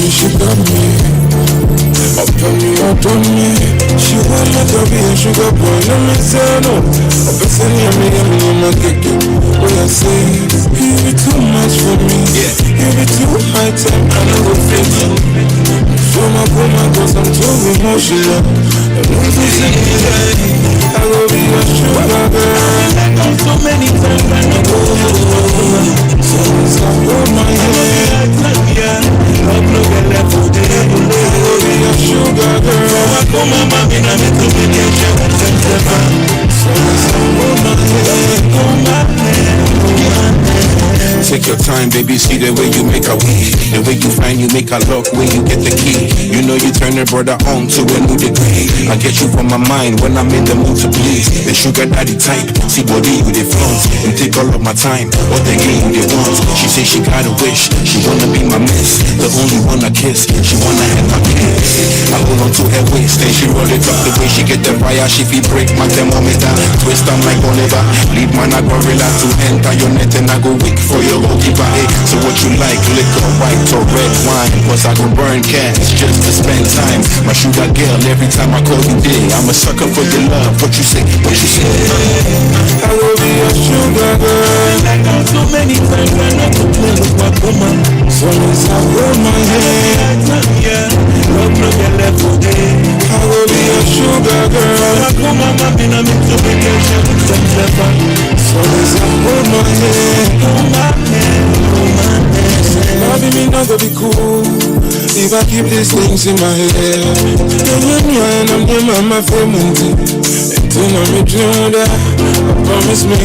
she got me. Up on me, up on me. She want me to be a sugar boy. Let me say no. Up and say I'm my cake. What I say, you be too much for me. You be too high time, I know what fake you. So my woman, cause I'm too emotional. And when you see me, I will be a sugar girl. So many times I know so I hold my head. Love no get left for day. I will be a sugar girl. I call my mom and I'm into me. So I hold my head. Hold my head. Take your time, baby, see the way you make a weed. The way you find, you make a lock, when you get the key. You know you turn a brother on to a new degree. I get you from my mind when I'm in the mood to please. The sugar daddy type, see body with the front. And take all of my time, what they game they want. She say she got a wish, she wanna be my miss. The only one I kiss, she wanna have my kiss. I hold on to her waist, then she roll it up. The way she get the fire, she feel break my thermometer. Twist on like Oliver, lead man a gorilla to enter your net and I go weak for your goalkeeper. Hey, so what you like, liquor, white or red wine? Cause I go burn cash just to spend time. My sugar girl, every time I call you day, I'm a sucker for your love. What you say, what you say? I will be a sugar girl. Like out so many times I know to play with my woman. So as I hold my head, yeah, love no get left for day. I will be a sugar girl. I call my mom and I'm into vacation. So as I hold my head, hold my head, hold my head. Loving me not gonna be cool if I keep these things in my head. And I'm near my family. Until I'm doing that, promise me.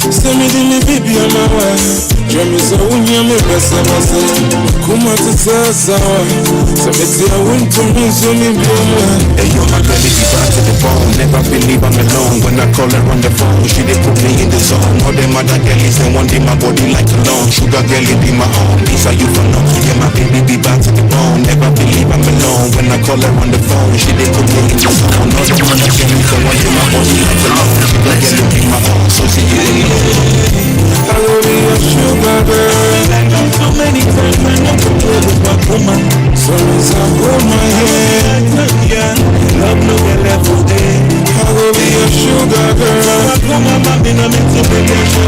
Send me the baby on my wife. Draw me so when you're my best of myself. Come on to tell so me say I want to me so me be man. Hey yo, my girl, if you back to the bone, never believe I'm alone. When I call her on the phone, she they put me in the zone. All them other girlies, they want in my body like a long. Sugar girl, it be my own. These are you for no. Yeah, my baby be back to the bone. Never believe I'm alone. When I call her on the phone, she they put me in the zone. All them other girlies, they want in my body like a long. Sugar girl, it be my own. So see you in I will be a sugar girl. Like I'm so many times I know to play with my woman. So as I hold my head, yeah, love no get left for day. I will be a sugar girl. I call my mom and I'm into vacation.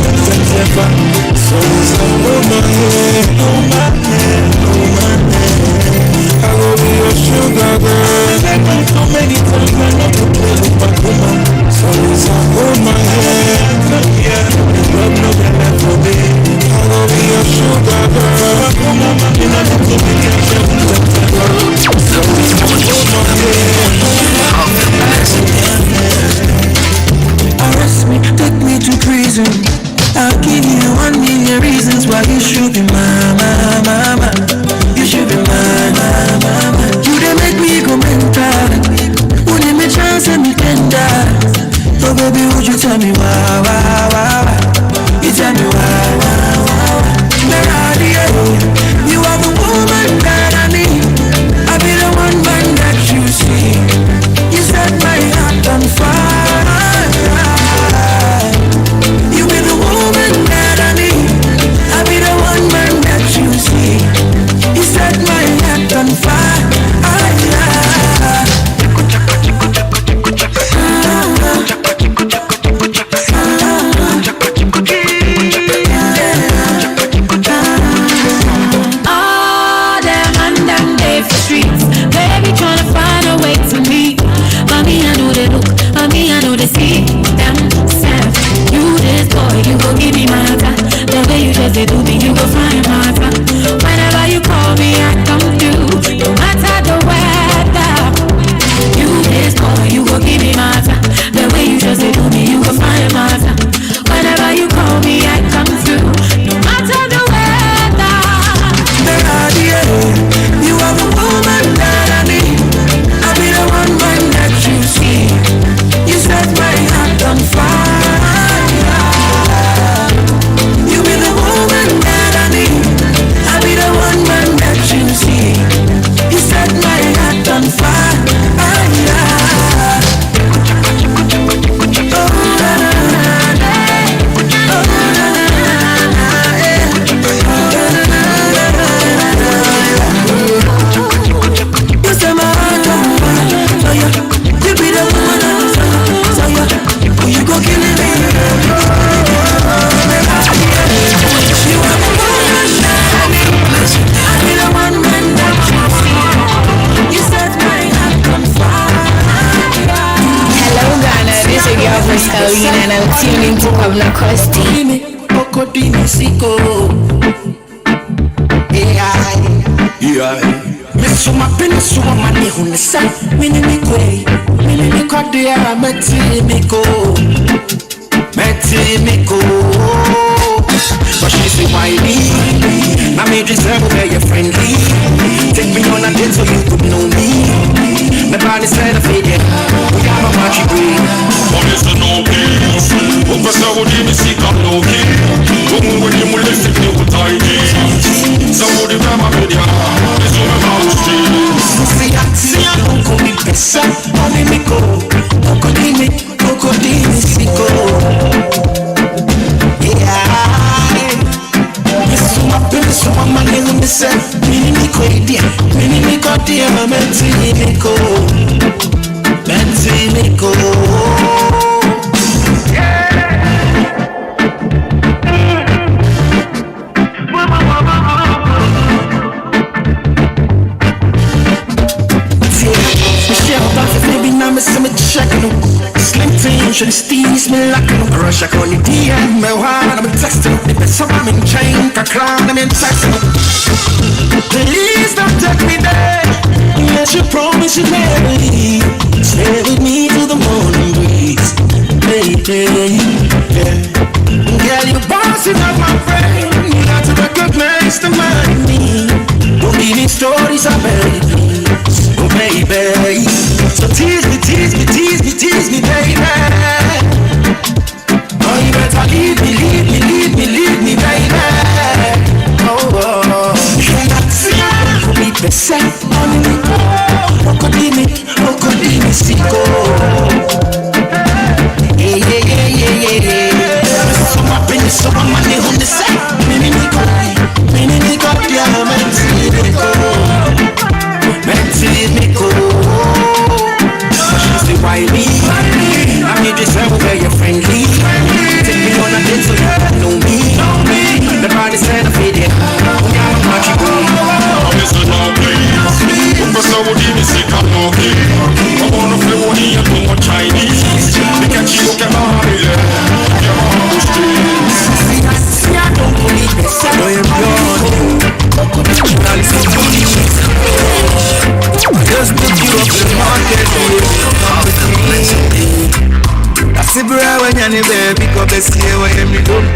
So as I hold my head, hold my head, hold my head. I will be a sugar girl. Like I'm so many times I know to play with my woman. So as I hold my head, yeah, love no get left for day. I will be a sugar girl. Pablo Costi. Dime, poco dime, sico. Mesu mapena suwa mani hunesa. Mini mi kwei, mini mi kwadia. Meti miko. But she say why me? I made you serve very friendly. Take me on a date so you could know me. My body said I feel it. We got my watch breathe. But it's no peace. Upasa wodi mi sika no key. Woman when you molested me with ID. Somebody grab my media. It's on my house. See I don't call me pesa. Only me go. Coco di me siko. So I'm a little myself, mini me quadia, mini me godia, menti me go. Baby, now me see me checking them. Slim team, should steeze me like them. Rush, I call you DM, me wild, I'm texting them. If it's I'm in chain, I cry, I'm in texting them. Please don't take me there. Unless you promise you never leave. Stay with me till the morning breeze. Baby, yeah. Girl, you're bossing up my brain. You got to recognize the money. Don't give me stories, I beg you. Oh baby, so tease me, baby. Oh, you better leave me, baby. Oh, you be beside me, Coco di me, siko. Yeah. So my penny, so my money on the side. Mini me go, diamante, me go. She say why me? I made this serve where you're friendly. Take me on a date so you know me. The body said I feel it. Yeah, I'm not you. Mr. No please. Upasa wodi mi sika no key. I wanna feel what you do more Chinese. Because you look at my heart. See, I don't believe this. I know you're gone. Just pick you up the market. I see bra when you're baby, because I see when you don't.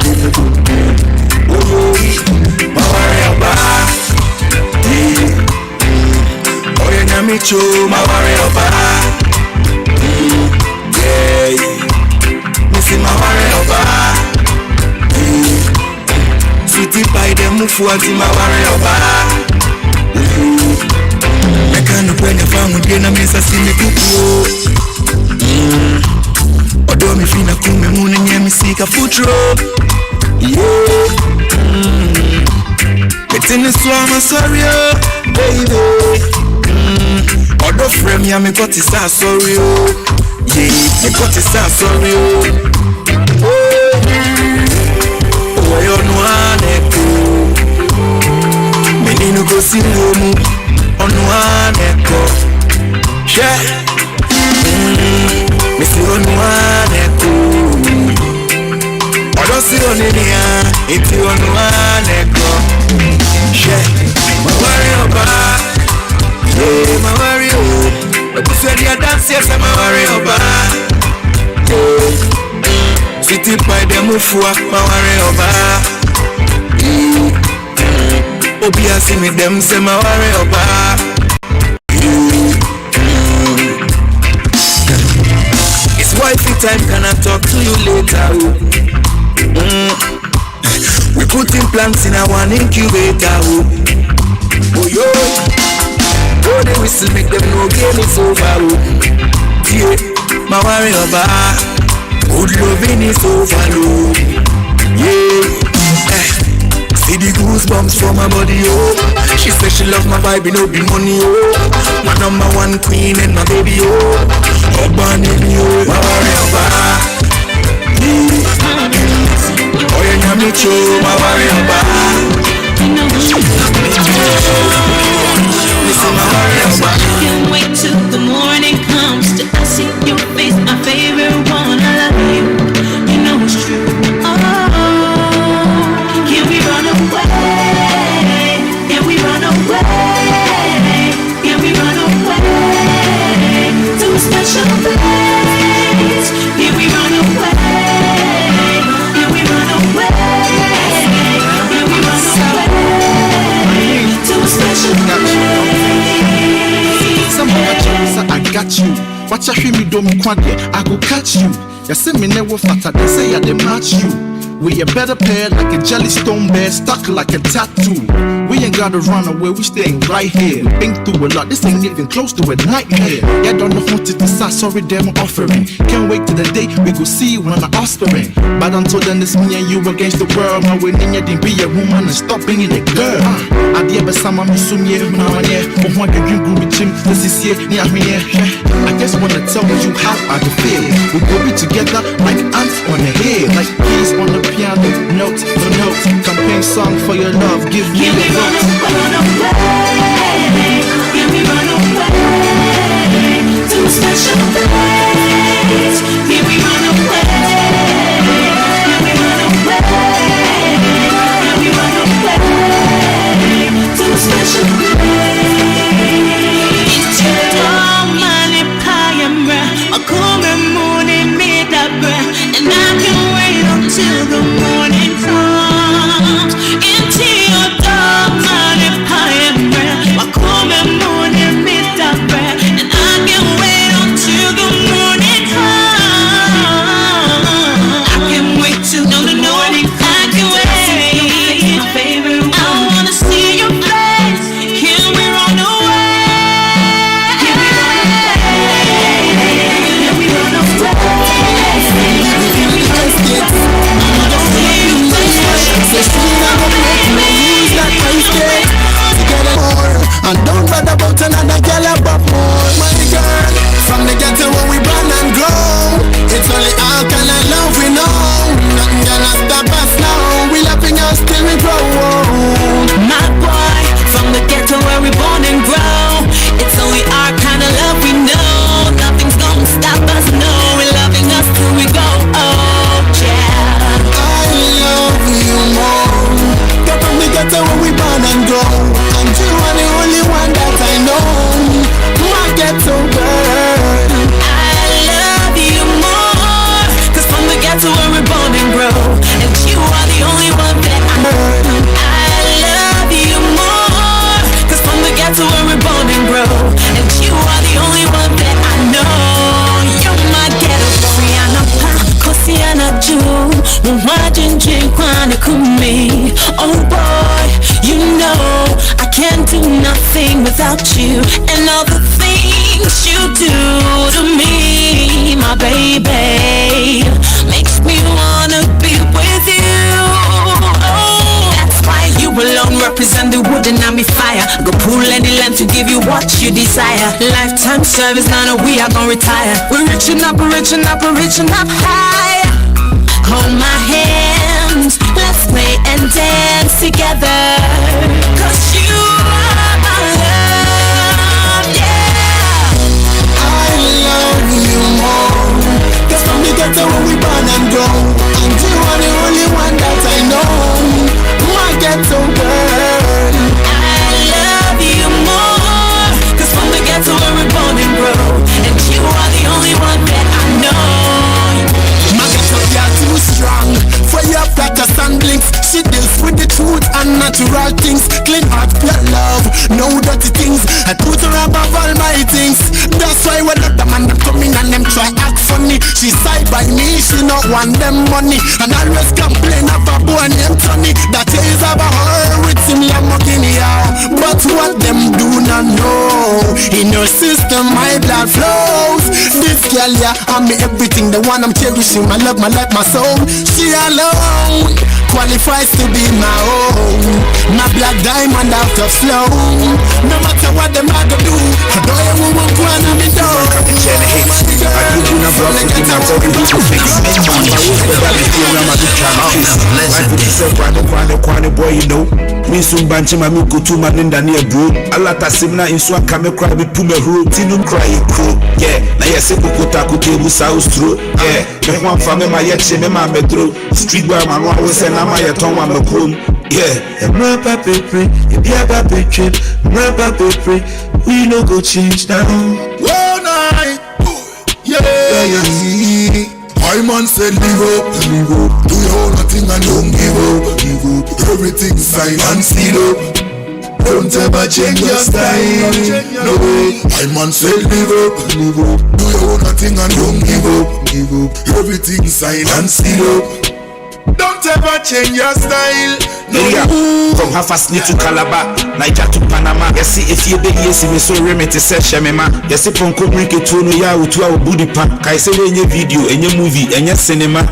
Oh, my worry about. Oh, you're me too, my worry about. Yeah, missing my worry about. Sweetie pie, them move forward in my worry about. I can't bring a family again, I miss a silly cuckoo. Although me feel a cool moon and me seek a foot rope. Yeah. It's in the swamp, I'm sorry, baby. Although frame, yeah, me got to start sorry. Yeah, me got to start sorry. Oh, you know I'm me no go see you. On one echo, yeah. Me see on one echo. I don't see on any it's on one echo, yeah. My worry about, yeah, my worry about. But this way they dance, yes, I'm worry about, yeah. Sitting by them move for my worry about. Obi a see me them say my worry about. It's wifey time, can I talk to you later? We putting plants in our incubator. Oh yo, oh they whistle make them know game is over. Yeah, my worry about. Good loving is over. Yeah. See the goosebumps from my body, oh. She said she love my vibe, no be money, oh. My number one queen and my baby, oh. Oh, bunny, oh. My worry about. Oh, you know me too, my worry about. Listen, my worry about. Can't wait till the morning comes to see your face, my favorite one. I love you, you know it's true. Watch a me do me quadie, I go catch you. You see me never fatter, they say I dey match you. We a better pair like a jellystone bear, stuck like a tattoo. We ain't gotta run away, we staying right here. Been through a lot, this ain't even close to a nightmare. Yeah, don't know what to decide, sorry, damn offering. Can't wait till the day we go see you on the Oscaring. But until then, it's me and you against the world. My winning, you didn't be a woman and stop being a girl. I did ever some of me soon, yeah, now and yeah. But one can drink with Jim, this is here, near me, yeah. I just wanna tell you how I feel. We go be together like ants on the head, like keys on the piano, note for note. Campaign song for your love, give me the vote. Run away, give me run away to a special place. Give me run away, give me run away, give me run away to a special place. It's your money, payamra, a come morning made up, and I can wait until the morning comes. Into your dark money, payamra, a come morning made up, and I can wait until the morning comes. I can wait till the morning comes. I can wait. I wanna see your face. Can we run away? Can we run away? Can we run and don't bother about another girl about more. My girl, from the ghetto where we born and grow, it's only all kind of love we know. Nothing gonna stop us now. We loving us till we grow. My boy, from the ghetto where we born and grow, it's only our kind of love we know. Nothing's gonna stop us, no. We're loving us till we go. Oh yeah, I love you more. Get from the ghetto where we born and grow, and you are the only one that I know. My ghetto girl, I love you more. Cause from the ghetto where we're born and grow, and you are the only one that I know. I love you more. Cause from the ghetto where we're born and grow, and you are the only one that I know. You're my ghetto Rihanna Pa, Kosiana Ju, Mwajinji Kwana Kumi. Oh boy, you know I can't do nothing without you, and all the things you do to me, my baby, makes me wanna be with you. Oh, that's why you alone represent the wood and I'm fire. Go pull any land to give you what you desire. Lifetime service, now we are gonna retire. We're reaching up, reaching up, reaching up high. Hold my hands, let's play and dance together. Cause you are my love, yeah. I love you more. Cause from the ghetto where we born and grow, and you are the only one that I know. My ghetto girl, I love you more. Cause from the ghetto where we're born and grow, and you are the only one that I know. my ghetto girl too strong. Fire flatters and blinks. She deals with the truth and natural things. Clean heart, pure love, no dirty things. I put her above all my things. That's why when the man them come in and them try act funny, she side by me, she not want them money. And always complain of a boy named Tony that is about her with him Lamborghini. But what them do not know, in your system my blood flows. This girl, yeah, I'm me everything, the one I'm cherishing, my love, my life, my soul. She alone qualifies to be my own, my black diamond out of slow. No matter what them I go do, I don't ever want to run me down. Boy, you know, me soon banchi my go to my ninda near bro. Alata simna in swan kame cry be pume huro tinum cry crow. Yeah, na yese kukuta kutebu south through. Yeah, me one family my yeche me ma medro. Street boy man one was and my yaton one me chrome. Yeah, rapa pepe, yaba pepe, rapa pepe. We no go change now. One night, yeah. My man said live up, do your whole thing and don't give up. Everything sign and seal up. Don't ever change your style. No way. My man said live up. Do your own thing and don't give up. Everything signed and sealed up. Don't ever change your style. No. From Hafasni to Calabar, Niger to Panama. Yes, if you be yes, me so remit say Shemema. Yes, if on bring it to ya to our booty pan. Kai say in your video, in your movie, and your cinema.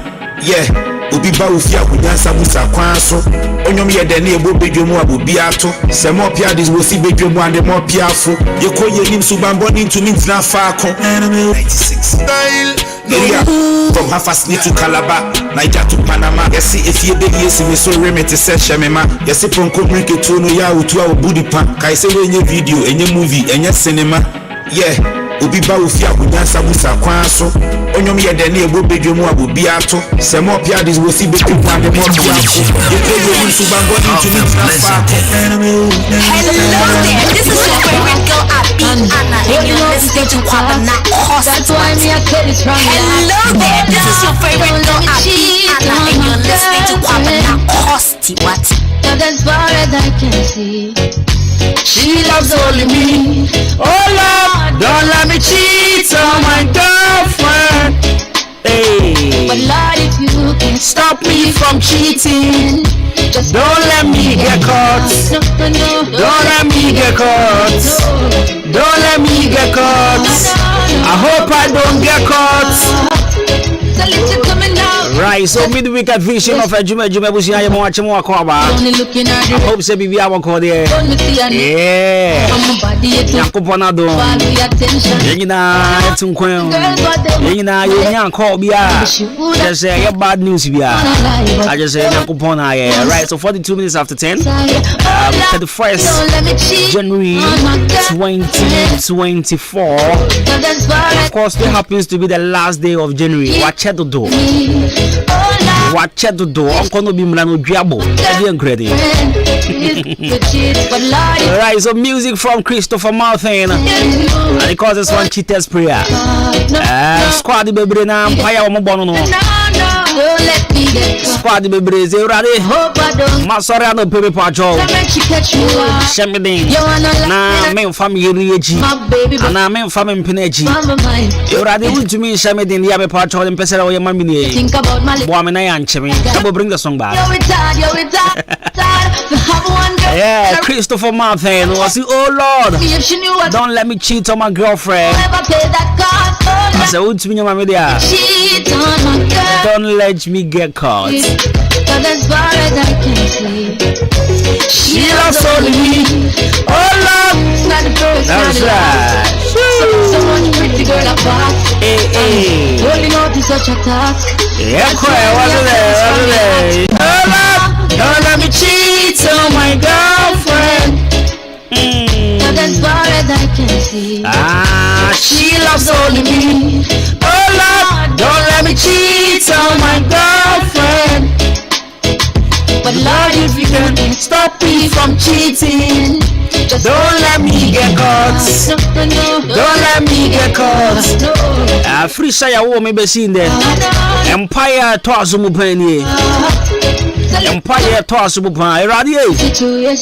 Yeah, Ubi Baufia would dance a musa quanso. On your mere than able bedroom will be out. Some more piadis will see bedroom one the more piafo. You call your name Subamboni to mean not far. 96 style. From Hafasni to Calabar, Niger to Panama. Yes, if you be yes, me so remit say Shemema. Yes, if on bring it to ya to our booty pan. Kai say in your video, in your movie, and your cinema. Yeah, Ubi Baufia would dance a musa quanso. On your mere than able bedroom will be out. Some more piadis will see bedroom one the more piafo. You call your name Subamboni to mean not far. Hello there, this is your favorite girl, Abby Anna, and you're listening to Kwabana Hospital. Hello there, this is your favorite girl, Abby Anna, and you're listening to Kwabana Hospital. But as far as I can see, she loves only me. Oh Lord, don't let me cheat on my girlfriend. Hey, but Lord, if you can stop me from cheating, just don't let me get caught. Don't let me get caught. Don't let me get caught. I hope I don't get caught. Right, so midweek vision of a Juma Bushi, I am watching more cover. I hope so. Be our call there. Yeah, Yakuponado. Yina, Tunquem. Yina, you call Bia. Just say bad news. I just say Yakupona. Right, so 42 minutes after 10. 31st January 2024. Of course, it happens to be the last day of January. Watch it do. Watch it do. Uncle no be mlano diabo. Alright, so music from Christopher Martin. And he calls this one Cheater's Prayer. Squad the baby na empire mo bono no. Squad the baby is ready. Masora no pepe pacho. Shemidin. Na me family reji. Na me family pineji. You ready to me Shemidin ya be pacho dem pesera o yema mini. Think about my Boy me na yanchemi. Come bring the song back. You're retarded. Yeah, Christopher Martin was it, oh Lord, don't let me cheat on my girlfriend. I said, what's me, my media? Don't let me get caught. But as far as I can see, She loves only me. Oh Lord, it's not the first, that's not the right. last. Someone pretty girl apart. Hey. Holding out is such a task. Yeah, quiet, what's it? Oh Lord, don't let me cheat on my girlfriend. But as far as I can see, She loves only me. Oh Lord, don't let me cheat on my girlfriend. but Lord, if you can Stop me from cheating. just Don't let me get caught. Don't let me get caught. Free Shire wo me be seen there. Empire to azumupani. Empire to azumupan. Radio.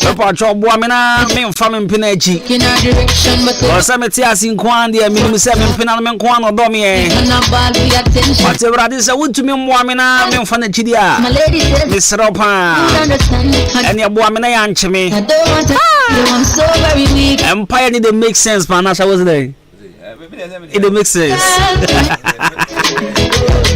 Papa job wo me na me mfa me mpena achi. in our direction, but O se me ti asinkwan de me se me mpena me nkwan no do me e. not bad with attention. But radio say wontumi mmoa me na me mfa na achi dia. My lady says, Me sero pa. you understand. Ene aboa me na ya ncheme. I don't want to. I'm so very weak. Empire need to make sense, man. That's was there. It don't make sense.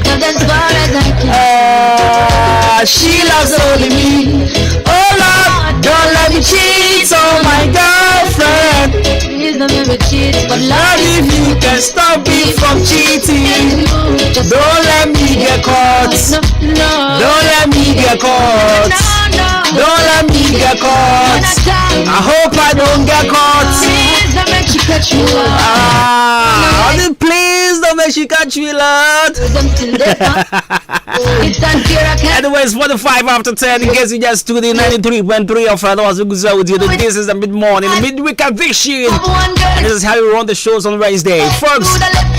But as far as I can, She loves only me. Oh Lord, don't let me cheat on my girlfriend. please don't ever cheat. But Lord, Lord, if you can stop me from cheating, just don't let me get caught. no. Don't let me get caught. Don't let me get caught. I hope I don't get caught. Please don't make you catch you out. Please don't make she catch me, Lord. I'm still there. It's unfair, I can't. Anyways, 45 after 10, in case you just tuned in 93.3 of Fados with you. This is the mid-morning, midweek edition. One girl. And this is how we run the shows on Wednesday. Folks,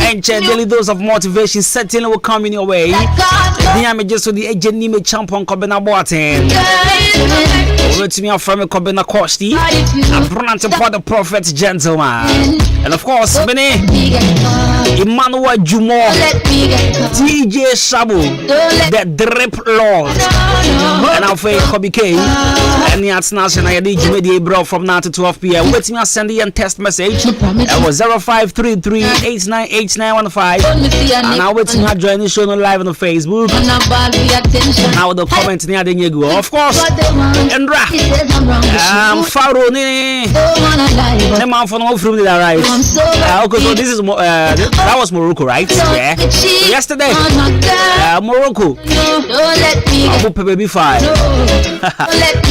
and daily dose of motivation certainly will come in your way. God, The image just so the agent name champion Kobena Boateng. girl, Over to me from Kobina Kosti, a brand for the prophet gentleman. And of course, Bene Emmanuel Jumo, DJ Shabu, the Drip Lord. And I'll say Kobe K. And the National I did you bro from now to 12 p.m. Wait me, send you a text message. It was 0533-898915. And now wait me, join the show live on the Facebook. Now the comment near the Nego. Of course, Endra. Faro ni. The man from all from the right. Okay, so this is that was Morocco, right? Yeah. So yesterday, Morocco. Abu Baby 5.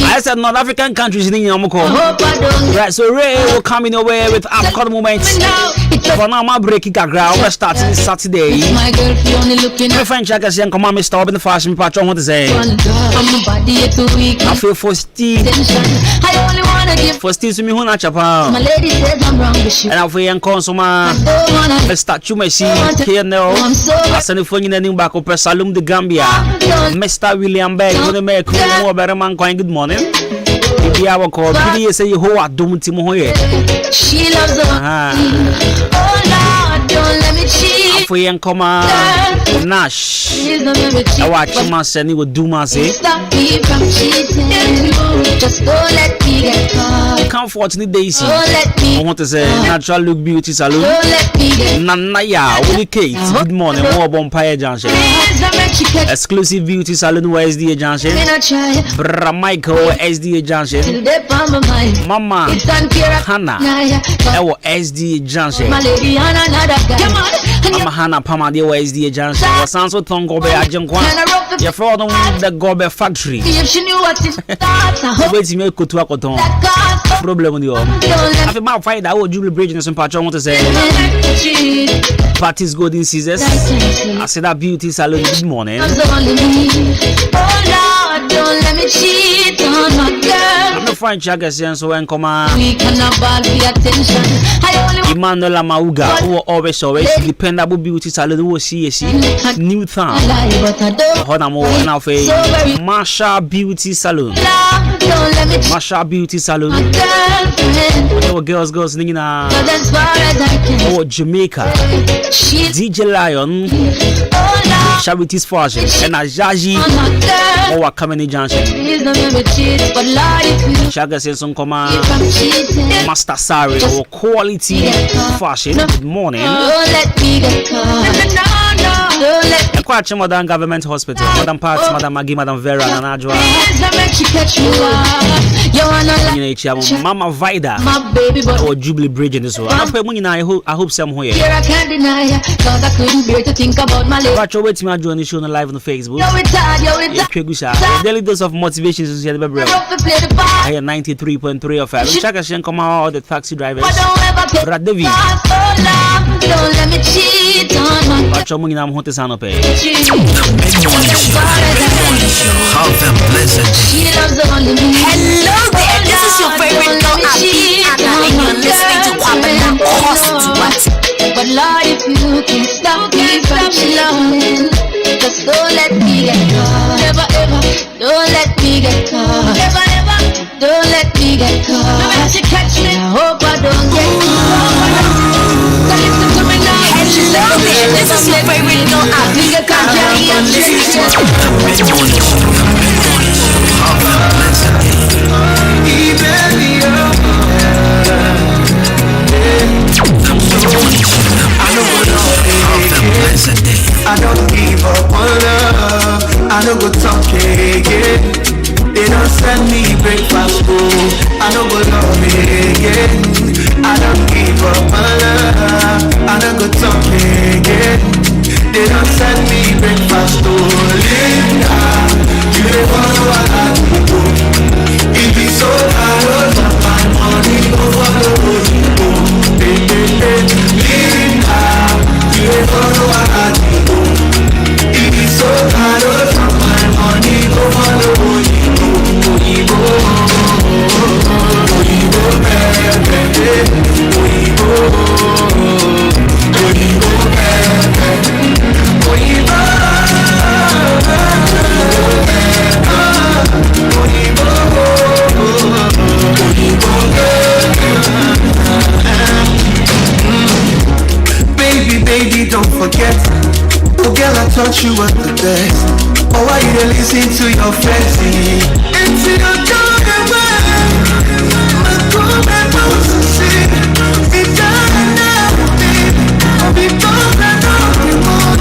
I said North African countries in Yamako. Right, so Ray will come in away with upcoming moments. For now, my break ground. We're starting this Saturday. My friend Jack is young. Come on, Mr. Open the fashion patron. What to say? I feel for Steve. For Steve to me, who not chapa. And I feel young consumer. Mr. Chumesi here now. I send the phone in the new back of Salum de Gambia. Mr. William Beck. Going to make more better man. Good morning. If I call, you say you hold out. Don't she loves the oh Lord, don't let me cheat. For young comma Nash. I watch him and he would do my say. Stop me from cheating. Just don't let me get caught. Comfortable Daisy. I want to say Natural Look Beauty Salon. Don't let me get Nanaya, Willie Kate. Good morning, more Bompire Junction. Exclusive Beauty Salon SDA Junction. Bra Michael SDA Junction. Mama Hannah SDA Junction. Mama Hannah Pama de SDA Junction. Was also Tongo Be Ajankwa. You're from the Gobe factory. Wait to make Kutua Cotton. Problem with you. After my fight, I will Jubilee Bridge in some patron. Want to say parties golden scissors. I said that beauty salon. Good morning. Oh Lord, don't let me cheat on my girl. I'm the French Jaggers, so when come on. We cannot ball the attention. Emmanuel Mauga, who always dependable beauty salon. Who see new town. Honamo and I'll say Marsha Beauty Salon. Marsha Beauty Salon. Our girls singing or Jamaica. DJ Lion. Charity's Fortune and Ajaji or Kameni Junction. Shaga says on command Master Sari or quality fashion. Good morning. Quite Madam Government Hospital, Madam Parks, Madam Maggie, Madam Vera, and Najwa. Mama Vida or Jubilee Bridge in this one. I hope somewhere. I can't deny cause I couldn't bear to think about my life. Watch wait me join the show live on the Facebook. Daily dose of motivation is here. I hear 93.3 of it. Check us and come out the taxi drivers. Radevi. Don't let me cheat on my watch your money. I'm hot as an pay. Hello there, this is your favorite girl Abby Anna and you're listening to Kwabena Cost. But Lord, if you can stop me from loving, just don't let me get caught. Never ever, don't let me get caught. Never ever, don't let me get caught. No matter you catch me, I hope I don't get caught. So listen to me now. Hello there, this is your favorite girl Abby Anna and you're listening to I don't give up on love. I don't go talk again. They don't send me breakfast food. I don't go love again. I don't give up on love. I don't go talk again. They don't send me breakfast food. Linda, you forget. Oh girl, I thought you were the best. Oh, why you dey listen to your friends? It's your dark way. My good man knows to see. It doesn't now, baby. Because I know you more.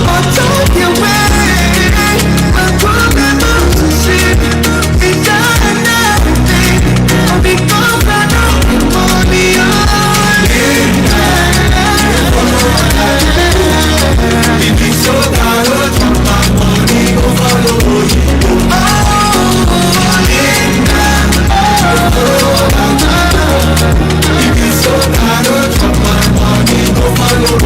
Oh, don't you wait. My good man knows to see. It doesn't now, baby. Because I know you more. If you so tired of my money, go follow you. If you so tired of my money, go follow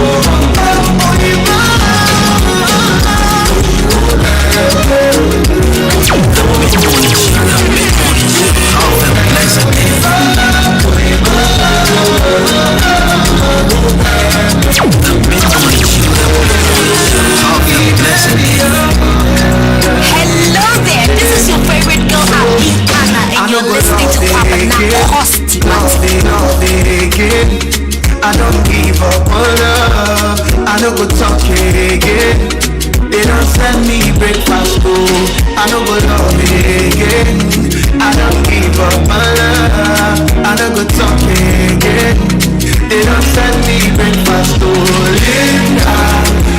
Hello there, this is your favorite girl, Abikana, and you're listening to Papa Nakosti. I don't give up on love. I don't go talk again. They don't send me breakfast too. I don't go love again. I don't give up on love. I don't go talk again. They don't send me breakfast too. Linda,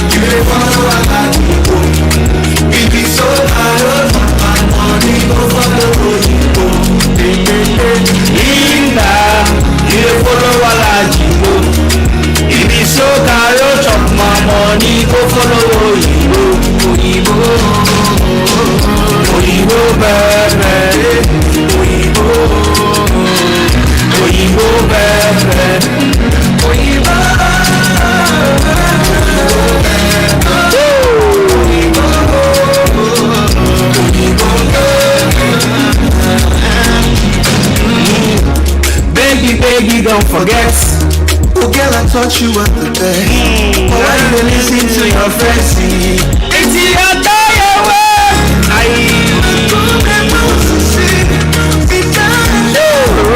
you dey follow I got to go. It be so hard on my money, go follow you. Linda, you dey follow I got to go. It be so hard on my money, go follow you. Oyibo, Oyibo, baby, Oyibo, Oyibo, baby, Oyibo. Baby, don't forget. Oh girl, I thought you were the best. Oh, why you listen to your friends? It's your time away.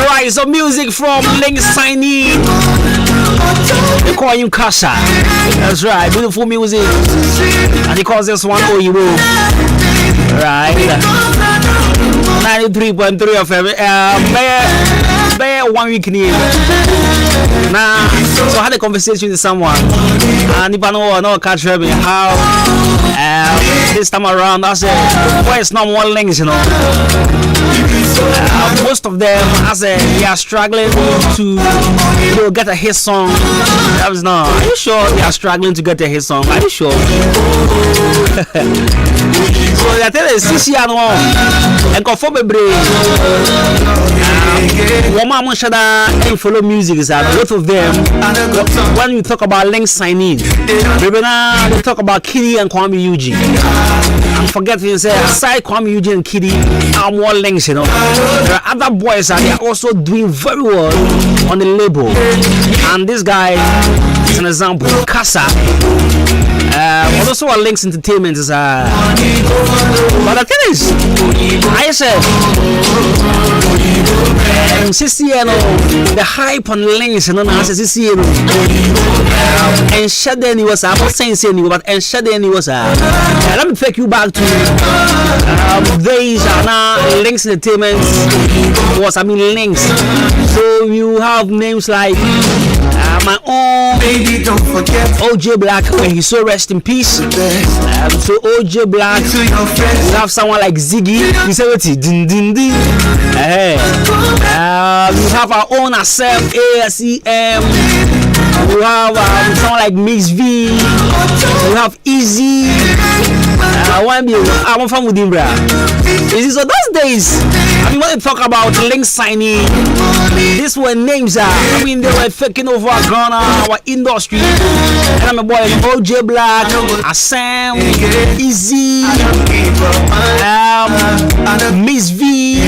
Rise of music from Link Saini. They call him Kasha. That's right, beautiful music. And he calls this one Oyibo. Right. 93.3 FM. Bare 1 week near. Nah, so I had a conversation with someone. And if I know catch me how this time around I said, why it's not more links, you know. Most of them, I said, they are struggling to get a hit song. I was not. Are you sure they are struggling to get a hit song? Are you sure? So I tell you, CC and conform a break. Woman Shada and follow music is that both of them. When you talk about Link Saini, maybe now they talk about Kiddy and Kwame Eugene. I'm forgetting to say aside Kwame Eugene and Kiddy are more links, you know. There are other boys and they are also doing very well on the label. And this guy is an example. Kasa. Also our Links Entertainment is but the thing is, I said the hype on Links and I said and Shaden was I'm not saying but and Shaden was let me take you back to days now Links Entertainment was Links. So you have names like my own Baby, don't forget OJ Black when he so rest in peace. So OJ Black, to your friends. you have someone like Ziggy. You say what? Din din din. Hey. You have our own Asem ASEM. You have someone like Mix V. You have Easy. I want fun with him, bro. So those days, I mean, when they talk about Link Saini, these were names. I mean, they were taking over Ghana, our industry. And I'm a boy, OJ Black, Asem, Easy, Miss V.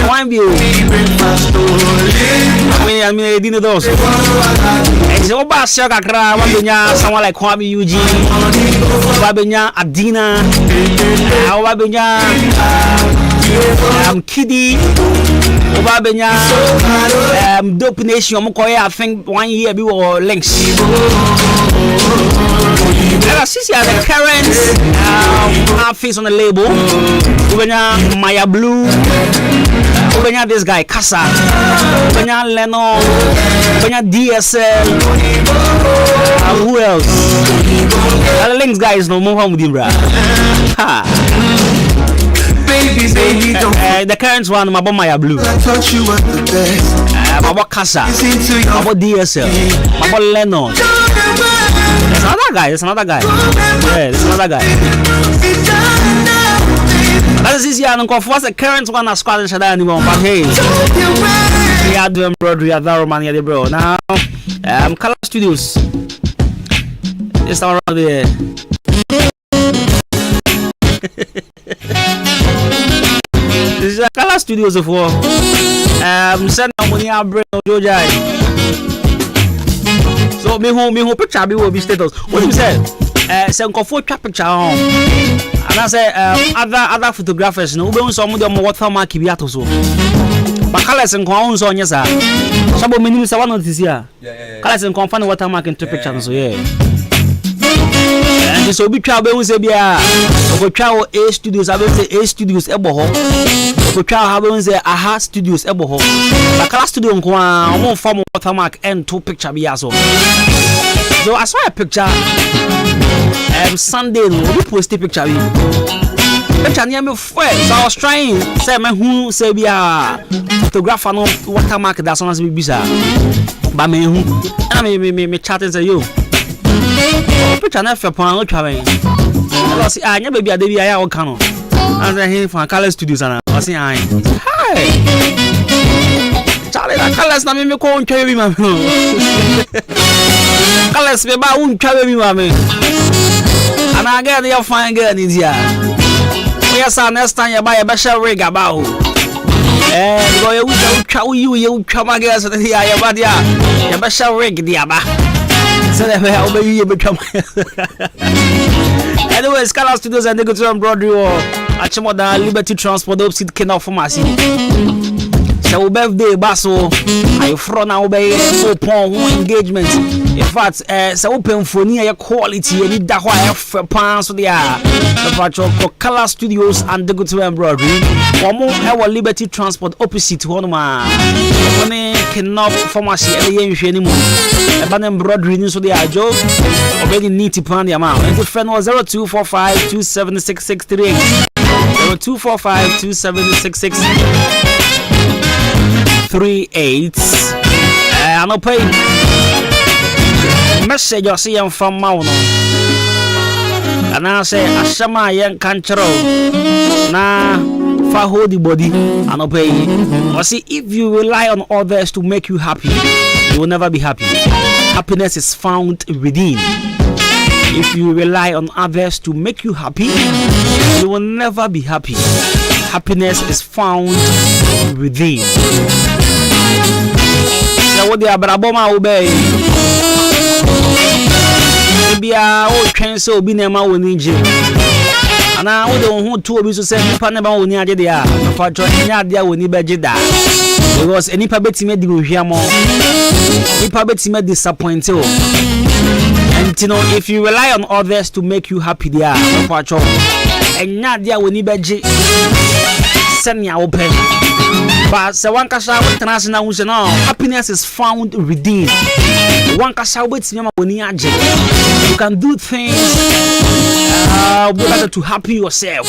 One view. I mean, I didn't know those. And so, someone like Kwame Eugene, Wabenya Adina, Wabenya Kiddy Obabenya Dope Nation Omokoye I think 1 year before links. Since you are the current face on the label, Ubenya Maya Blue, Ubenya this guy Kasa, Ubenya Leno, Ubenya DSL, who else? The links guys no more with you, bro. Baby, don't the current one, my Maya Blue. I thought you were the best. My Kasa, my DSL, my Leno. There's another guy. Yeah, there's another guy. That's this year. I'm going for the current one. I'm squatting shada anymore. But hey, we are doing Broadway at that Romania, bro. Now, Color Studios. It's around there. This is Color Studios of war. Send money out, bro. Georgia. So me who picture will be status. What you said? Say for picture on. And I say other photographers no we some of them watermark biato so. But colors and on so yes sir. Sabo minimum say one this year. Yeah. Colors and confirm watermark into picture so yeah. And so be try we say bia. Go try A Studios, I will say A Studios ebo ho. Go try have we say Aha Studios ebo ho. But Color Studio nko a form watermark and two picture bia so. So I saw a picture Sunday we posted picture picture near me friend. So I was trying say me who say be a photographer no watermark that's on as be bisa. But me who and me chatting say yo picture na fe pon o twa ben. I say anya baby a dey aya o kan no. And then he from Color Studios and I say hi. Charlie that Colors na me ko ntwa bi ma. Colors be ba untwa bi ma me. And I get your fine girl in here. Yes, I understand you buy a special rig about. And go you come again so that here your body. Your special rig, dear. So that will be you become. Anyways, Color Studios and they go to Broadway or Achimoda Liberty Transport opposite Ken of Pharmacy. So birthday basso I front now be open engagement. In fact, so open for near quality and that why pounds so they are the Color Studios and the good to Broadway. Or more our Liberty Transport opposite one man. Money cannot pharmacy anymore. A banner Broadway so they are Joe already need to plan the amount. And the friend was 0245 27663 0245 27663 38 I no pay message you see from Mauno and I say Ashama yan kanchero na fa hold the body I no pay. Or see if you rely on others to make you happy you will never be happy. Happiness is found within. If you rely on others to make you happy you will never be happy. Happiness is found within. What the Abraboma obey? Maybe I will cancel be near my own engine. And I don't want to be so send Panama when you are there. For joining Yadia when you bejida. Because any public made the Ruhiamo. Any public made disappointed. And you know, if you rely on others to make you happy, there, for and Yadia when you beji. Send me open. But so one kasha international no happiness is found within. One kasha with you can do things to happy yourself.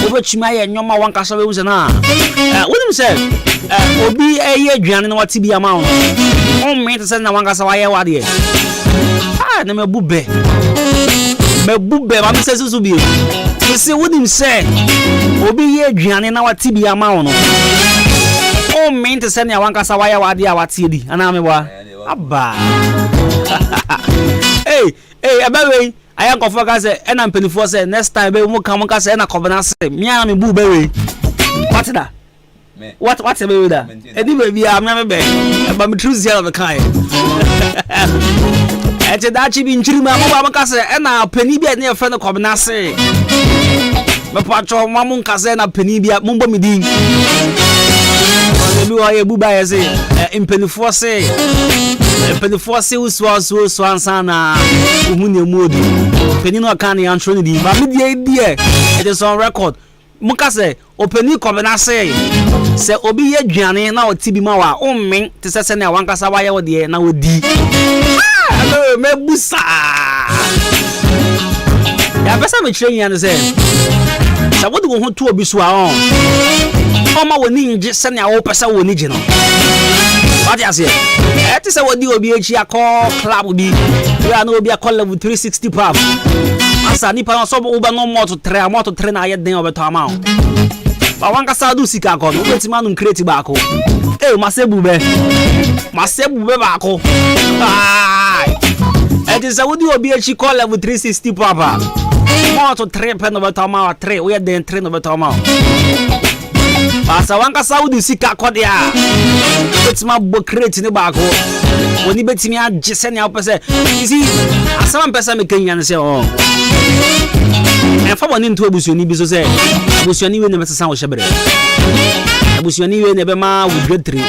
What you may know one kasha what do you say? Obi a year journey what to be amount. On me to send one kasha what here. Ah, no me bube. Me bube, I'm saying so be. You see what him say? Obi ye dwane na wati bi ama no. O mean to send ya wan kasa waya wade a wati di. Ana me wa. Aba. Hey, abawe. Aya nkofo ka say e na mpanifo say next time be mu kan ka say na covenant say me a me bu bewe. What that? What be with that? Edi be am na me be. Ba me true zero the kind. Ete da chi bi nchiri ma mo ba ka say e na pani bi na friend covenant say. me pacho mamun kase na pani bia mumbo midin ebi wa ye buba ye se impenifo se uswa ansa na ohune modu pani no kan ya ntro ni di ba me die it is on record muka se opani kobena se obi ye dwane na otibi ma wa ommen te se na wankasa wa ye wode na wodi hello me busa ya pesa me train yan se wode go ho to obi so a ma woni nje se na wo pesa woni je no what you say te se wodi obi echi akọ club bi ya na obi akọ level 360 pub asa ni pa so bo ba no moto 3 na ye den obeto ama o ba wanka sa du sika akọ no beti manu create ba akọ masebu be ba akọ te se wodi obi echi call level 360 papa moto 3 pe no obeto ama 3 we den 3 no obeto ama asa wanka sa wodi sika akọ dia beti ma bo create ni ba akọ woni beti mi agese ni opese isi asama pesa me kenya ne se fa woni nto abusuani bi so se abusuani we ne mesesa wo hyebre abusuani we ne be ma wudwetri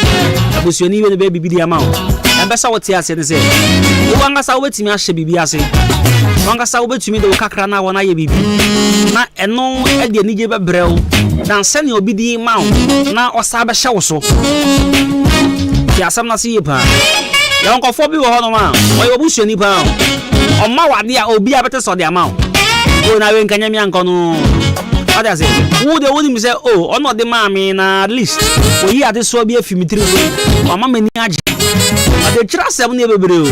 abusuani we ne be bibidi ama wo besa wo te ase ne se wo wanga sa wo betimi ahye bibi ase wanga sa wo betimi de wo kakra na wo na ye bibi na eno e de nije be brew dan se ne obidi ma wo na osa be hye wo so ti asam na se ye pa ya wonko fo bi wo ho no ma wo ye abusuani pa o ma wade a obi a bete so de ama wo na we nkanya mi ankono ada say wo de woni mi say ono de maami na at least oyi ade so bi afimitiri so mama mani age ade kira sem ne bebre o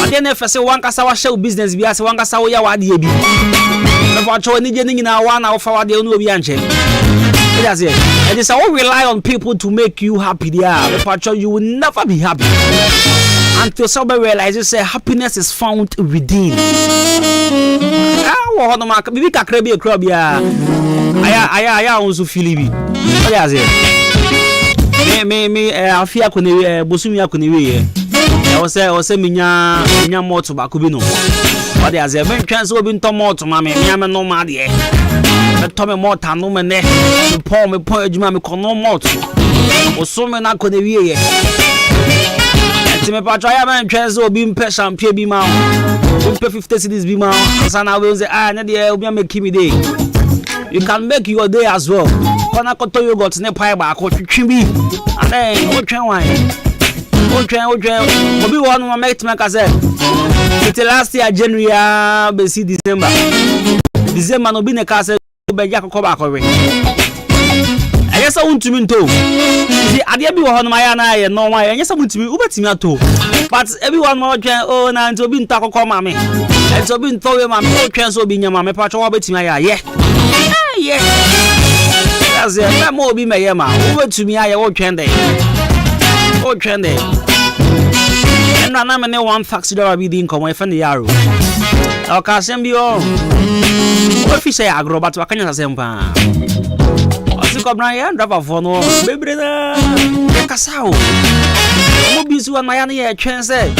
ade na fese wankasa wa show business bi ase wankasa wo ya wade bi me fa cho ni je ni na wa na wo fa wade ono obi anche ada say and is all rely on people to make you happy there me fa cho you will never be happy until somebody realizes say happiness is found within. Wo no ma bibi kakra bi ekra bia aya onzu filibi ole aze me afia ko ne bosumi akonewe ye o se minya moto ba ko bi no ole aze me twan so obi nto moto ma me no ma de me to me moto no me ne me po adwuma me ko no moto o so me na akonewe ye me patro ya man twan so obi mpe champion bi ma pay 50 cedis bi ma sana we say na dey obi make me day you can make your day as well kona koto yogurt ne pie ba ko twitwi bi and o twan wan obi won no make me ka say it last year January be see December no bi ne ka say be ja ko ba ko we ayesa untumi nto si ade bi wo ho no ma ya na ye no wa ayesa untumi ubetimi ato but everyone mo twen na nto bi nta kokko ma me nto bi nto we ma me o twen so bi nya ma me pa twa wa betimi aya ye that's it na mo bi me ye ma ubetimi aya wo twen de enra na me ne one fax do bi di nkomo e fa ne yaro o ka sem bi o fi say agro but wakanya sempa Kobra ya driver for no bebre na kasao mo bisu na ya na ye twen se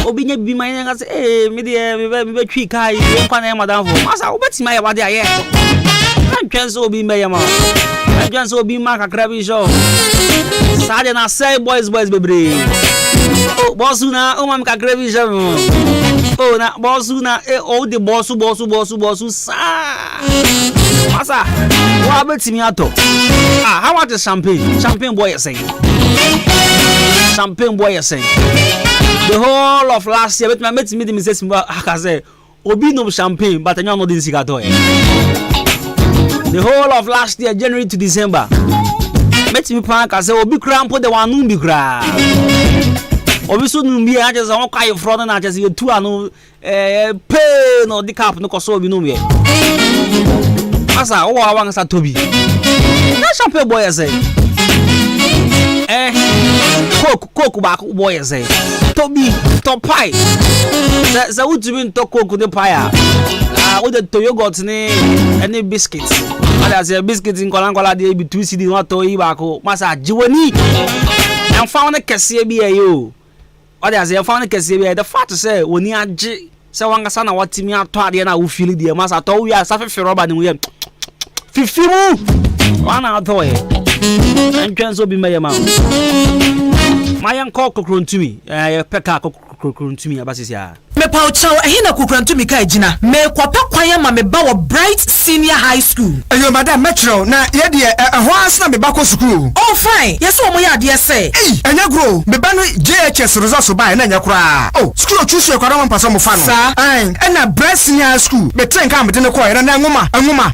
obi nya bibi man nga se me de me be twi kai kwa na madam for masa obetima ya wade aye na twen se obi me ya ma na twen se obi ma kakra bi show sade na say boys bebre bosu na o ma kakra bi show na bosu na the bosu sa masa wa betimi ato how much is champagne boy you saying the whole of last year betimi me say aka say obi no champagne but anya no din sigato the whole of last year January to December betimi pa aka say obi krampo the one no bi kra obi so no bi anya say won kai fro na anya say you two anu pay no the cap no koso obi no me asa o wa wan sa tobi na champagne boy say coke ba ko boy say tobi to pie za utumi to coke de pie o de to yogurt ni any biscuit ala say biscuit in kolankola de bi 2 cd no to yi ba ko masa jiwani en fa won kese bi e yo o de say fa won kese bi the fact say woni age say wanga sana watimi ato ade na wo feel de masa to wi asa fe roba ni wo fifimu wana atoye antwenso bi mayama mayan kokrontumi peka kokrontumi abasisia me pauchao ehina kokrantumi ka ejina me kwapa kwanya ma me ba wo Bright Senior High School. Ayo madam metro na ye de ho asna me ba ko school. Oh fine. Yes o mo ya de say. Enya grow me ba no JHS results ba na enya kura. Oh school choose your kwara mpaso mo fa no. Na Bright Senior High School me train ka me de ne ko era na ngoma.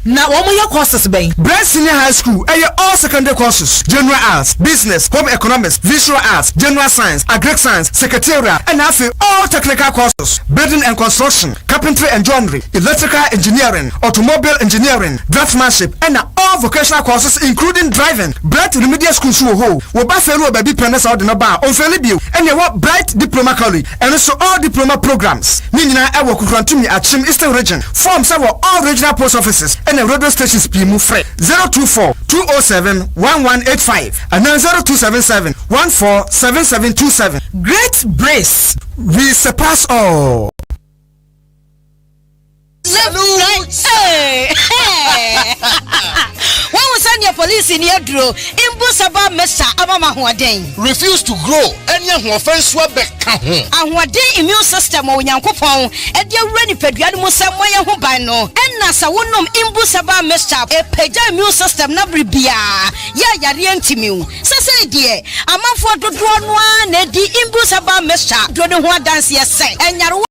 Na wo mo ya courses ben. Bright Senior High School all secondary courses, general arts, business, home economics, visual arts, general science, agric science, secretarial, and all technical courses. Building and construction, carpentry and joinery, electrical engineering, automobile engineering, draftsmanship, and all vocational courses including driving. Bright Remedial School we ba felu baby pennes out no ba on feli bio and you what Bright Diploma College and also all diploma programs. Ni nyina e wo Kukrantumi Achim Eastern Region. Forms are all regional post offices and the radio stations be move free 024 207 1185 and then 0277 147727. Great Brace, we surpass all. Hey. When we send your police in your draw, Imbusaba Mesa Abama Huaden. Refuse to grow any offense webek. And what day immune system or Yankopon, and you're ready for the animal somewhere who by no. And Nasa won't Imbusaba Mesa, a peja immune system, Nabribia. Ya Timu. Say, dear, I'm up for the drawn one, the Imbusaba Mesa, do the one dance yes, and Yaru.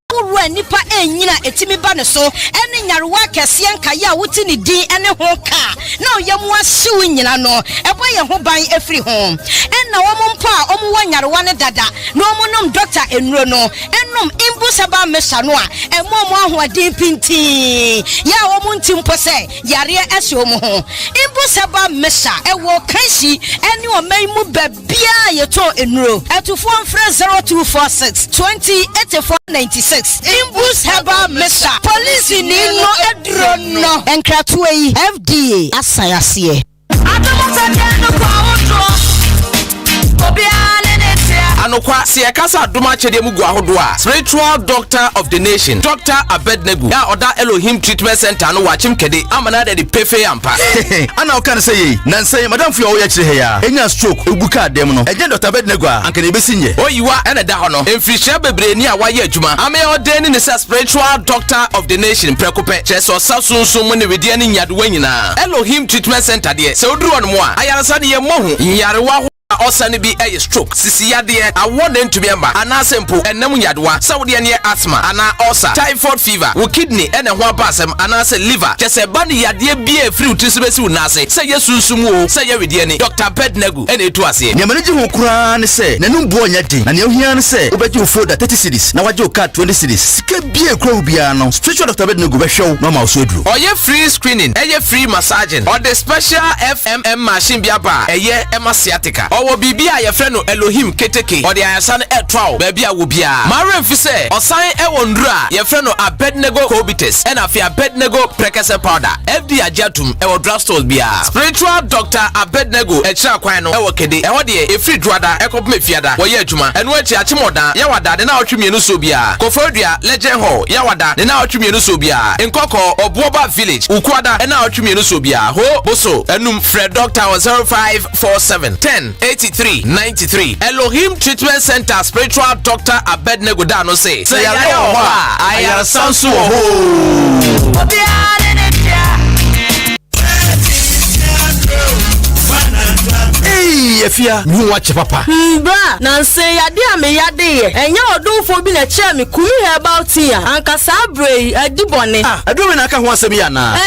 Nipa enyina etimi ba ne so ene nyarewa kese anka ya wuti ni din ene ho ka na oyemu ahyew nyina no ebo ye ho ban afiri ho enna wo mpa omu wa nyarewa ne dada na omu nom doctor enuro no ennom Imbusaba Mesa no a emo ahoden pinti ya wo mu ntimpo se yare ahye omu ho Imbusaba Mesa ewo kanshi ene o man mu babia ye to enuro etufo mfre 0246 208496 Imbusaba Mesa police ni no edrono enkratwe FDA asayase Anokwa siyekasa aduma chede mugu ahodoa spiritual doctor of the nation Dr. Abednego ya oda Elohim treatment center no wachim kede amana de pefe ampa ana okan say nan say madam fu ya chire ya enya stroke ebuka dem no eje Dr. Abednego anka ne besinye oyiwa ene da hono emfrihia bebre ni awaye adwuma ame odeni ne spiritual doctor of the nation prekope cheso sasunsun ne wedie ni nyadewa nyina Elohim treatment center de se oduru on mo a ayarasa de ye mohu nyarewa osane bi stroke sisi yade awon ntumi amba ana sempo enam nyadewa sawde ne asthma ana ulcer typhoid fever wo kidney ene ho abasem ana se liver kese ba ne yade bi free utisibesi unase se yesunsum o se ye wedie ni Dr. Abednego ene etu ase ne maneji ho kura ne se nanum bo nyade na ne ohia ne se obeji ho folder 30 cedis na waje o card 20 cedis sika bie kro bia no spiritual Dr. Abednego be hwew no ma so aduru oye free screening eye free massaging or the special FMM machine bia ba eye emasiatica owo bibia ye frɛ no Elohim keteke or the ayasan etwao baabi wo bia mare mfise osan ewo ndura ye frɛ no Abednego Cobitus and afia Abednego Prekese powder FD ajatum ewo drugstores bia spiritual Dr. Abednego ekira kwan no ewo kede ewo de efri druada ekopme fiada wo ye adwuma eno achi achimoda ye wada de na otwemienu so bia Kofodua Legend Hall ye wada de na otwemienu so bia Nkoko Obuoba Village Ukwada na otwemienu so bia ho boso enum Fred Dr. 0547 1083 93 Elohim Treatment Center spiritual Dr. Abednego Dano say I am Sansu Hey efia you watch papa bra na say yade ame yade enye odunfo bi na che me kumi herbal tea anka sabre adibone adome na aka ho asem ya na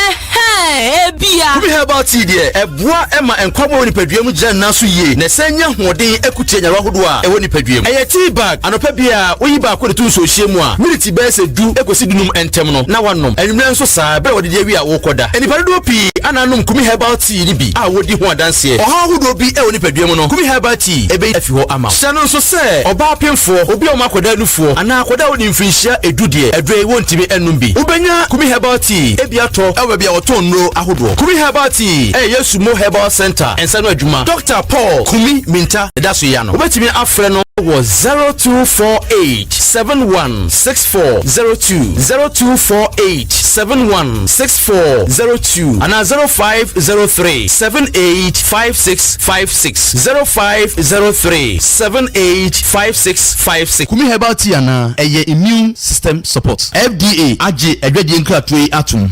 ebia kumi herbal tea de eboa ema enkwabo ni paduam gya na so yie na sanya hoden ekutie nyawa hodo a ewo ni paduam eye tea bag anopa bia oyi ba ko de tun so hye mu a militi be se du ekosi dunum entem no na wanom enwure nso saa be wode de wi a wo koda enipa do pi ananom kumi herbal tea ni bi a wodi ho adanse oha hodo bi ewo ni paduam mu no kumi herbal tea ebe afi ho ama sano so se oba pemfo obi o makoda nufo ana akoda woni mfinhia edudie edwe wontimi enum bi ubenya kumi herbal tea ebi ato ewe bia woto nro ahodo kumi herbal tea yesumo herbal center ensano adwuma Dr. Paul Kumi Minta edaso ya no obetimi afre no was 0248 716402 0248 716402 and 0503 785656 0503 785656 Kumi Herbal Tea na eye immune system support FDA AJ edwedie nkratwe atum.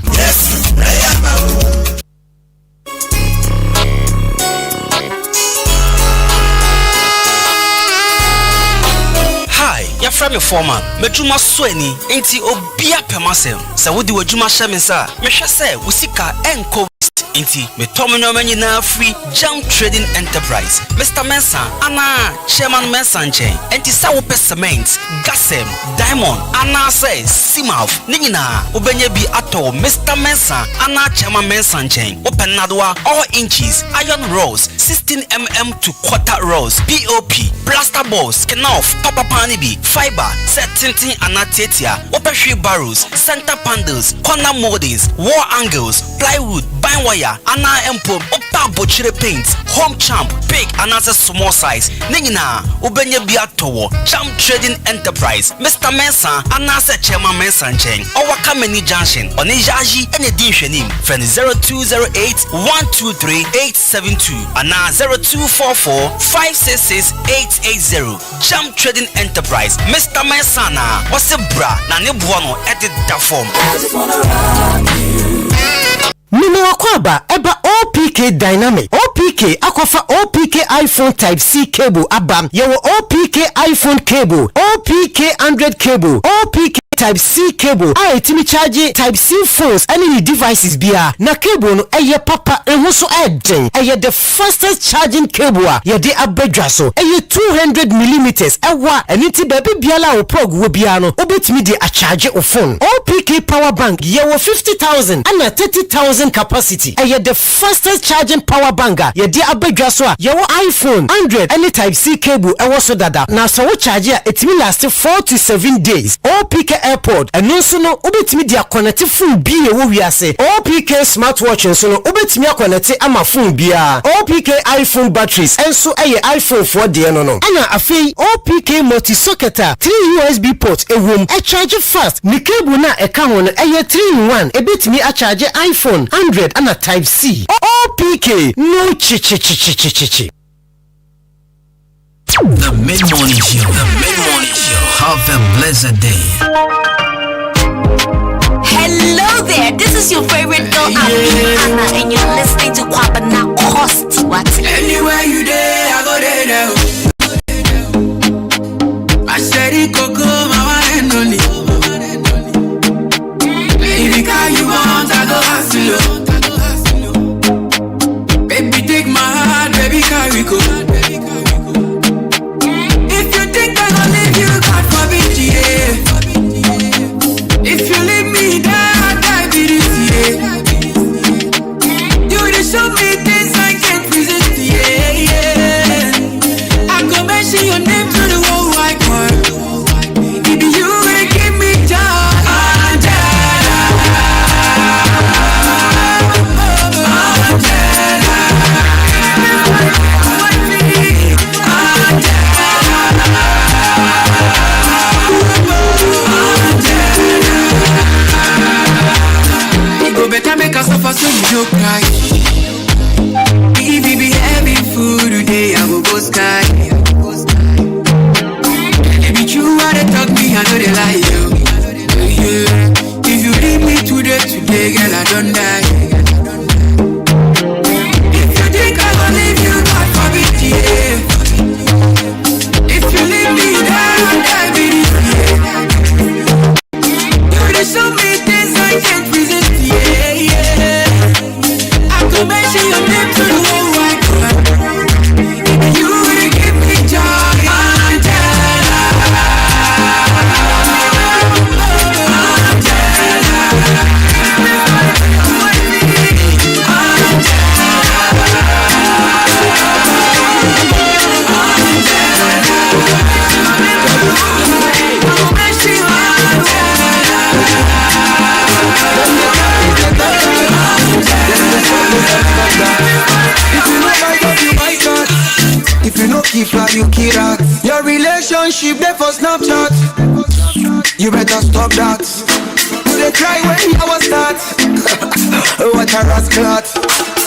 Ya from your former, Medjuma Sweni, ain't obia pemasem. So would do a Juma Shamisa, Mesha say, Usika enco. Inti me tomino many na free jump trading enterprise. Mr. Mensa, Anna, Chairman Mensa chain, anti sawo cement, gasem, diamond, Anna says, Simaf, Nina, Ubenye bi ato, Mr. Mensa, Anna Chairman Mensa chain, open nadwa, all inches, iron rods, 16mm to quarter rods, POP, plaster balls, kenoff, papa panibi, fiber, set tinting anatetia, open tree barrels, center panels, corner moldings, wall angles, plywood, bind wire. Anna Empo, Opa Butchery paints, home champ, big and as a small size. Ningina, Ubenya Biatowo, Champ Trading Enterprise, Mr. Mensa, Anna Chairman Mensa Chain, our Kameni Junction, on Ijaji and edition him, from 0208 123 872, and 0244 566 880. Champ Trading Enterprise, Mr. Mensana, what's a bra, Nanibuano, edit that form. Mimi wakwaba eba OPK Dynamic OPK akofa OPK iPhone Type C cable abam yewo OPK iPhone cable OPK Android cable OPK Type C cable a etimi charge Type C phones any devices bia na cable no eye papa ehu so eden eye the fastest charging cable a ye de abedwa so eye 200mm ewa eniti baby biala o plug wo bia no obetimi de a charge o phone OPK power bank yewo 50,000 and 30,000 capacity eye the fastest charging power bank ye de abedwa so a yewo iPhone Android any Type C cable ewo so dada na so wo charge a etimi last 4 to 7 days OPK airport and no so no obetimi dia connect phone bi e wo wiase OPK smartwatch so no obetimi connect ama phone bia OPK iPhone batteries enso eye iPhone 4 de no no ana afei OPK multi socket 3 USB port ewom e charge fast ni cable na e ka ho no eye 3-in-1 ebetimi a charge iPhone 100 ana Type C OPK no chi. The mid-morning show. Have a blessed day. Hello there, this is your favorite girl, Anna, and you're listening to Kwabena Cost. What? Anywhere you there, I go there. I said it, Coco, my one and only. Baby, car you want, I go ask you. Baby, take my heart, baby, carry go. If you leave me there, I'll die with it, yeah. You just show me things I can't resist, yeah. fly, you kira. Your relationship, they for Snapchat. You better stop that. They cry when I was start. What a rascal.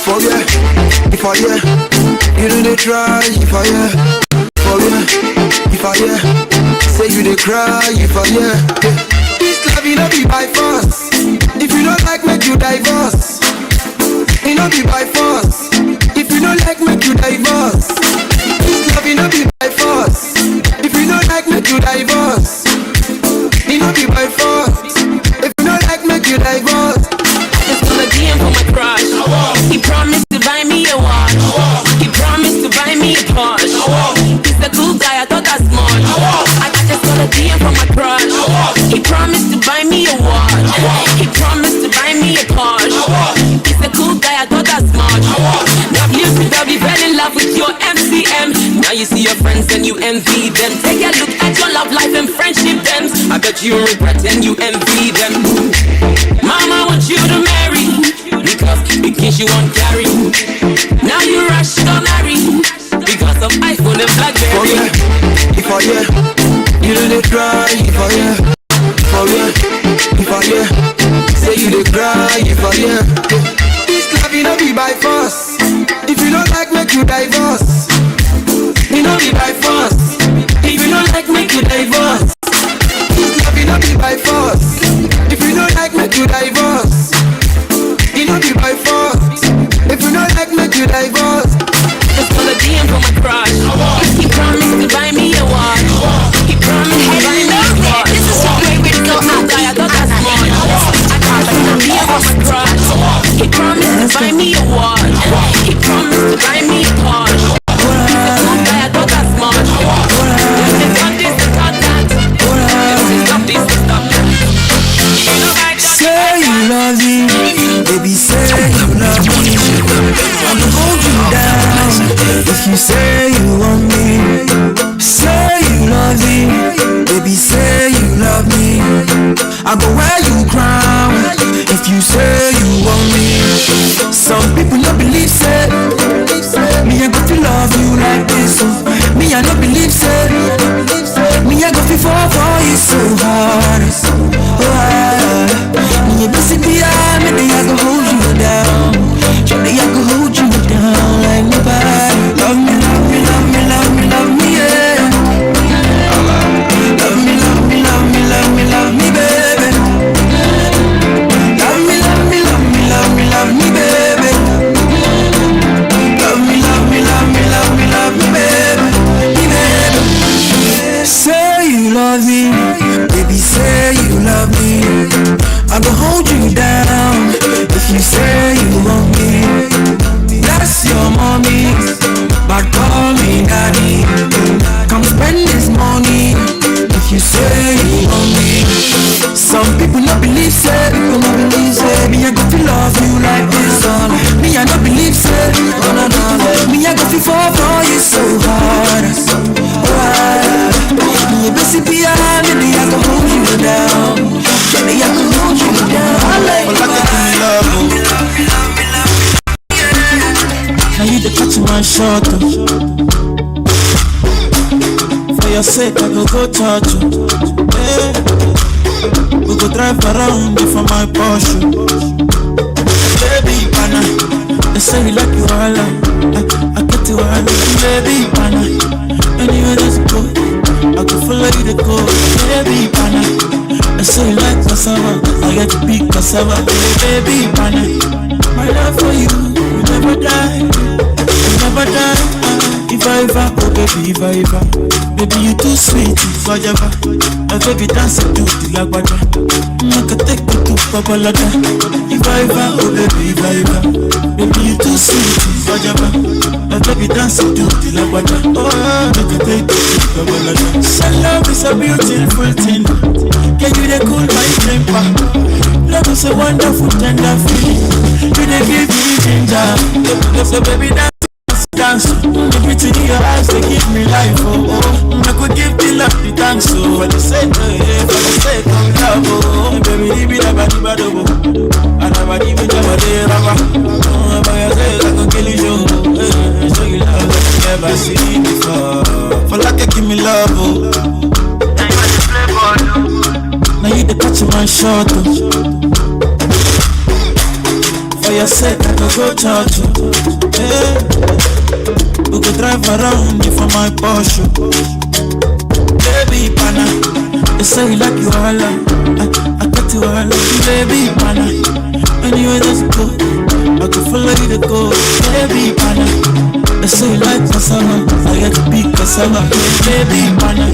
For you, if I hear, you do they try, if I hear. For you, if I hear, say you they cry, if I hear. This love you not be by force. If you don't like, make you divorce. You not be by force. If you don't like, make you divorce. This love you not be by force. If you don't like, make you divorce. You not be by force. If you don't like, make you divorce. It's gonna DM for my crush. He promised to buy me a watch. He promised to buy me a Porsche. He's the cool guy, I thought that's smart. I just got a DM from my crush. He promised to buy me a watch. He promised to buy me a Porsche. He's the cool guy, I thought that's smart. WCW fell in love with your MCM. Now you see your friends and you envy them. Take a look at your love life and friendship then. I bet you regret and you envy them. Mama wants you to marry because in case you won't carry. Now you rush to marry because of iPhone and BlackBerry. For you, if I hear, you do they cry, if I hear. For you, if I hear, say you they cry, if I hear. This love you not be by force. If you don't like, make you divorce. You not be by force. If you don't like, make you divorce. This love you not be by force. If you don't like, make you divorce. You not be by force. If you don't like, make you divorce. It's for the DM for my crush. He promised to buy me a watch. He promised to buy me a watch. This is your favorite girl. I thought that's smart. I got the DM for my crush. He promised to buy me a watch. He promised to buy me a Porsche. I thought that's smart. Stop this, stop that. Stop this, stop that. Say you love me, baby. Say you love me. I'ma hold you down if you say you want me. Say you love me, baby. Say you love me. I go wear you crown if you say you want me. Some people don't believe say me I go to love you like this. Me I don't believe say me I go to fall for you so hard. Me a blessed be I, maybe I go hold you down. Surely I go hold you down like nobody. Love me, love me, love me, love me, love me, yeah. Love me, love me, love me, love me, love me, baby. Love me, love me, love me, love me, love me, baby. Love me, love me, love me, love me, love me, baby. Say you love me, baby. Say you love me. I go hold you down if you say you want me. That's your mommy, but call me daddy. Come spend this money if you say you want me. Some people not believe say, people not believe say. Me I go to love you like this on. Me I not believe say, no no no. Me I go to fall for you so hard. Me a blessed be I, maybe I go hold you down. Maybe I go hold you down. Now you the catch my shot. For your sake I go touch you. Yeah. We go drive around before my Porsche. Baby pana, they say you like you all. I get you all. Baby pana, anywhere let's go. I can follow you to go. Baby pana, they say you like cassava. I get to be cassava. Baby pana, my love for you will never die. Will never die. If I ever, oh baby, if I ever. Baby you too sweet, if I ever. My baby dance to the lagwaja. I can take you to Babalada. If I ever, oh baby, if I ever. Baby you too sweet, if I ever. My baby dance to the lagwaja. Oh, I can take you to Babalada. So love is a beautiful thing. Can you they cool my temper? Love is a wonderful tender feeling. You they give me ginger. So baby dance, everything in your eyes they give me life, oh, oh. I could give the love the thanks, so for the sake of love, oh. Baby, leave it up at the bottom, and I'm a give it up at the rubber. Oh, by yourself, I can kill you, show you love that you never seen before. me love, oh. Now you the catch my shot, oh. For your sake, I can go charge you. Yeah. We go drive around you for my Porsche. Baby, pana, they say you like you all. I got you all. Baby, pana, anywhere let's go, I can follow you to go. Baby, pana, they say you like cassava, I get to be cassava. Baby, pana,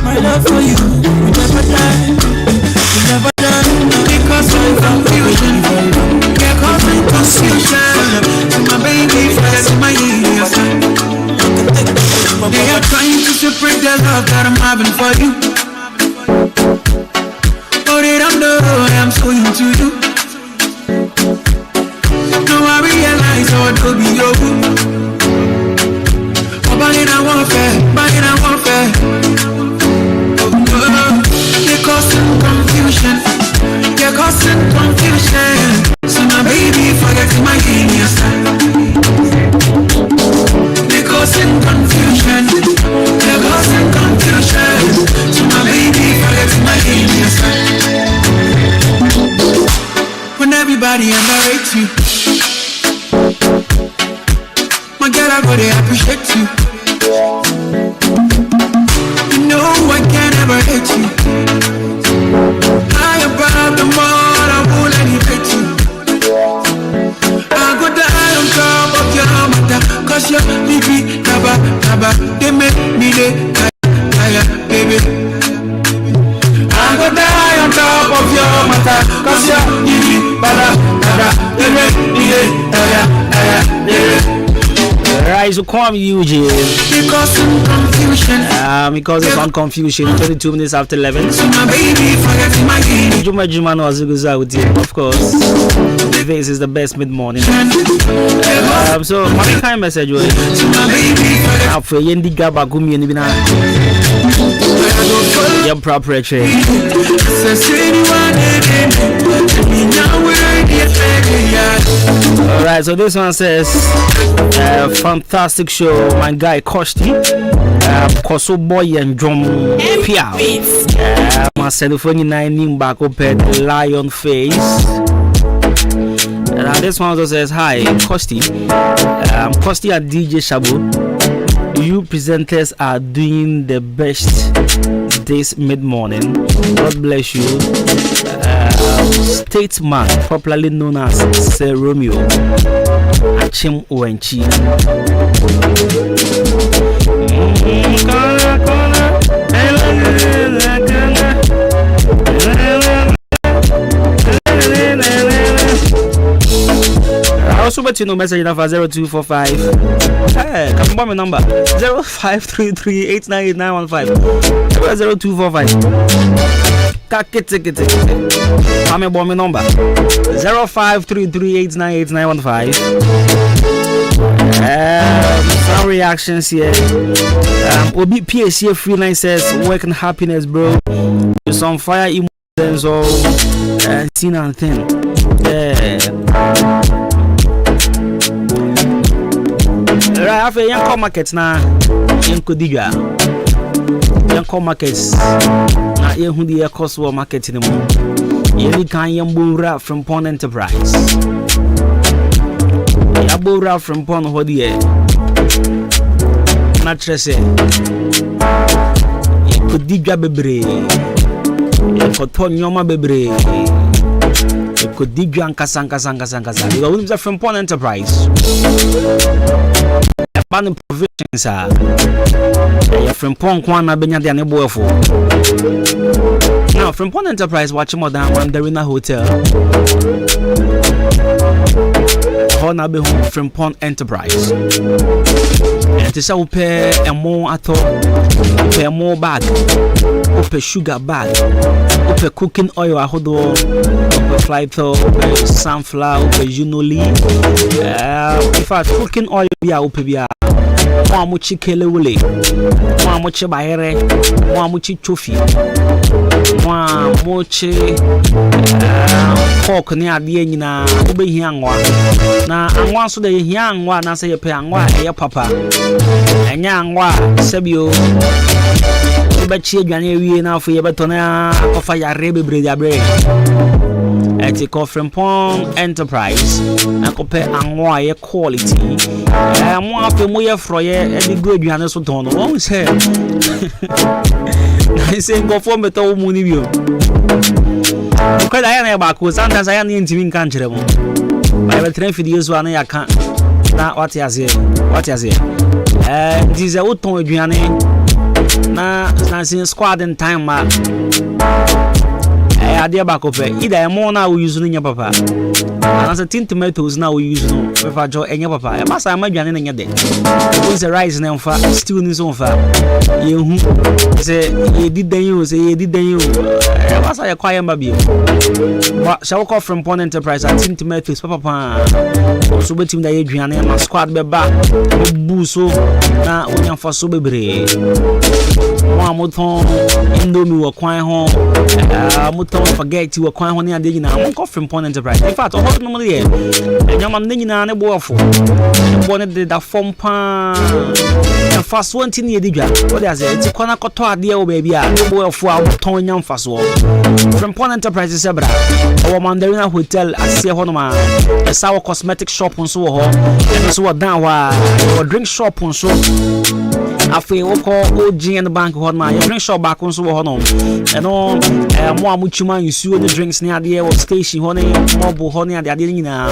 my love for you will never die, will never die. Because of confusion, yeah, causing confusion. My baby, fires in my ears. They are trying to separate the love that I'm having for you. But they don't know I'm so into you. Now I realize how it could be your boo. Oh, but in a warfare, they're causing confusion. They're causing confusion. So my baby forgets my genius. They're causing confusion. They're causing confusion. So my baby forgets my genius. When everybody underrates you, my girl, I gotta appreciate you. You know I can't ever hate you. I above the more, I won't elevate you. I go die on top of your matter, cause you're baby, naba, they make me the kaya, baby. I go die on top of your matter, cause you're baby, naba, they make me the kaya, baby. Right, so call me Eugene. Because of confusion. Because of some confusion. 22 minutes after 11. So my baby forgetting my game. Juma no Azuguza with you, of course. This is the best mid-morning. So my kind message was for Yendi Gaba Gumi and Ibina. Your proper trade. Alright, so this one says fantastic show, my guy Kosti, Koso Boy and Drum Piao, my cellphone 9 back open lion face. This one also says hi Kosti, Kosti and DJ Shabu. You presenters are doing the best this mid-morning. God bless you. Statesman, popularly known as Sir Romeo Achim Uenchi. I also bet you know message number 0245. Hey, come on, my number 0533898915. 0245. I'm a bomb number 0533898915. Some reactions here. Obi PSC Freeline says work and happiness, bro. There's some fire emotions or scene and thing. Right, I have a young market now in Kodiga. Young markets. Who the cost war market in the moon. You can Yambura from Pond Enterprise. Yabura from Pond Hodier. Naturally, you could dig a baby. You could turn Yoma baby. You could dig Sanka. You are from Pond Enterprise. Ban provisions are from Pond Kwana Benya de Boyfo. Now, from Pond Enterprise, watch more than one Darina Hotel. Honabe from Pond Enterprise. And to sell pay a more at all, pay more bag, open sugar bag, open cooking oil, a hodo, open flight, sunflower, unoli. In fact, cooking oil, be a upia. Muchi kelewule, muchi baere, muchi chofi, muchi pork ni adie nyina ube hiangwa na angwa so de hiangwa na se ye pe angwa e papa enya angwa sebio yɛbɛkye aduane awie na afei yɛbɛtɔ na akɔfa yare bebree abrɛ ɛti kɔ Frimpong Enterprise akɔpɛ anwo a yɛ quality mo afei mo yɛ frɔyɛ ɛde go aduane so tɔn no wɔn sɛ sɛ nkɔfoɔ mbɛtɔ wo mu ni bio kɔda yɛ na yɛ baako sometimes ayɛ na yɛntimi nka nkyerɛ mo ba yɛbɛtena fidie so a na yɛaka na wate aseɛ nti sɛ wotɔn aduane na sin squad in time ma adeɛ baako pɛ ida ɛmo na wo use no nya papa anasa tin tomatoes na wo use no befa jo enya papa e masa ma aduane na nya de wo se rice na mfa stew ni so mfa ye hu se ye didan yo e masa ye kwaye mba bio ba shawo call from Frimpong Enterprise at tin tomatoes papa so betim da ye aduane ma squad be ba bu so na onya mfa so bebre mo amoton indomie wo kwan ho amoton spaghetti wo kwan ho ne ade nyina mo call Frimpong Enterprise in fact no mo ye nyama ne nyina ne boafo bo ne de da form pa en fast one tin ye digwa what dey say ti kona koto ade wo ba bia ne boafo a ton nyam faso Frimpong Enterprise se bra o Mandarina Hotel asie ho no ma sawo cosmetic shop nso wo ho en so wo dan wa wo drink shop nso afei wo ko OGN bank ho ma ye drink shop back nso wo ho no eno mo amuchuma nsuo ne drinks ne ade wo station ho ne mobo ho ne ade nyina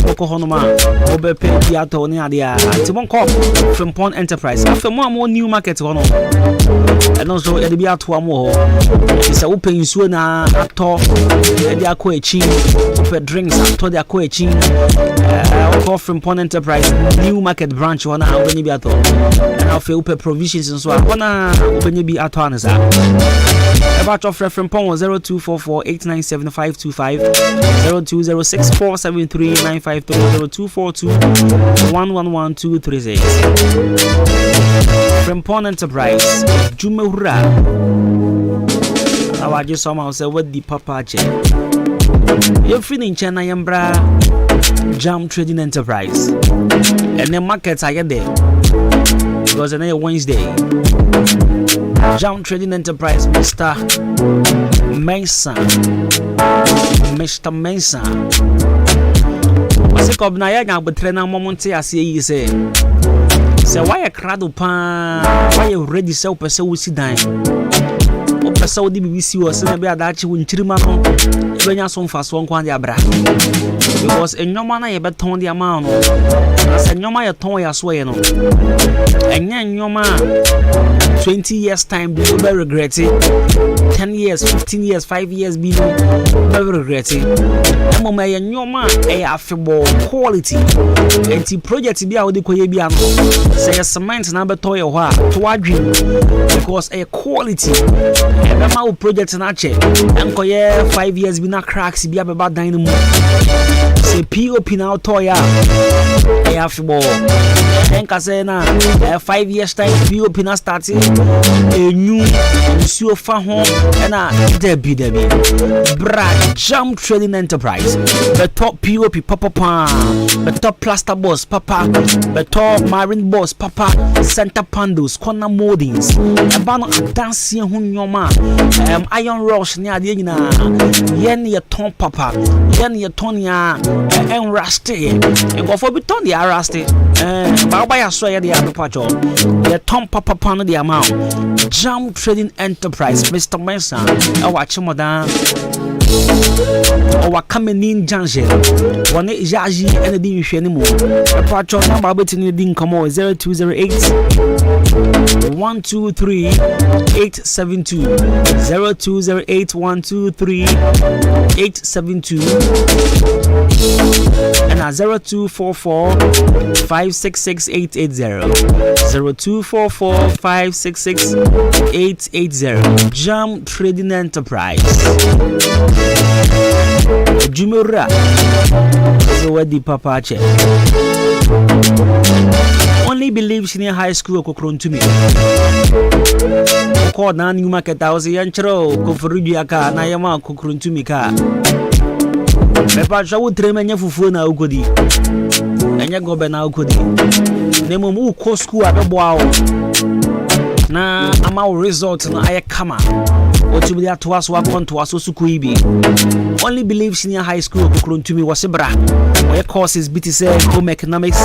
wo ko ho no ma wo be pe biato ne ade a ti bon ko Frimpong Enterprise afei mo am new market ho no eno so e de biato am ho se wo pe nsuo na ato e de akọ echi wo pe drinks ato de akọ echi wo ko Frimpong Enterprise new market branch ho na wo ni biato and afei wo pe provisions nso a ona wo be ni bi ato anasa about your Frimpong 0244897525 0206473953 0242111236 Frimpong Enterprise Jumehura awaje somehow say what the papa che you feeling China yambra Jam Trading Enterprise and the markets are there because on Wednesday Jam Trading Enterprise Mr. Mensa wase ko na ya nya betre na momonte ase yi se why a crowd pa why you ready so pese wo si dan o pese wo di BBC wo se na be adachi wo nchirima no e nya so mfa so nkwan de abra because enyoma na ye beton de ama no asa enyoma ye ton ya so ye no enya enyoma 20 years time be regret it 10 years 15 years 5 years be no regret it emo ma ye enyoma e afebo quality enti project bi a wo de koye bi am say cement na beton ye ho a to adwin because a quality e be ma wo project na che enko ye 5 years bi na cracks bi abeba dan no mu say POP na toya e afebo enka say na 5 years time POP na start new suo fa ho na debi bra Jam Trading Enterprise the top POP papa the top plaster boss papa the top marine boss papa center panels corner moldings e ba no dance ho nyoma iron rush ni ade nyina yen ye ton papa yen ye ton ya en rusty e go for bi ton ya rusty ba ya so ye de apacho ye ton papa no de amount Jam Trading Enterprise Mr. Mensa watch moda o wakamenin janje wone jaji ene di hwe ni mu apacho number betini di nkomo 0208 123 872 0208 123 872 and 0244 566 880 0244 566 880 Jam Trading Enterprise Jumura so what the papa che only believes in high school kokron to me ko na new market house yanchro ko furugi aka na yama kokron to me ka me pa jawu tremenya fufuo na ugodi enya gobe na ugodi nemo mu ko school abebo awo na ama result na aye kama otubili atoa so akonto aso sukuibi. Only Believe Senior High School Kukuruntumi wasebra. Where courses BTC home economics,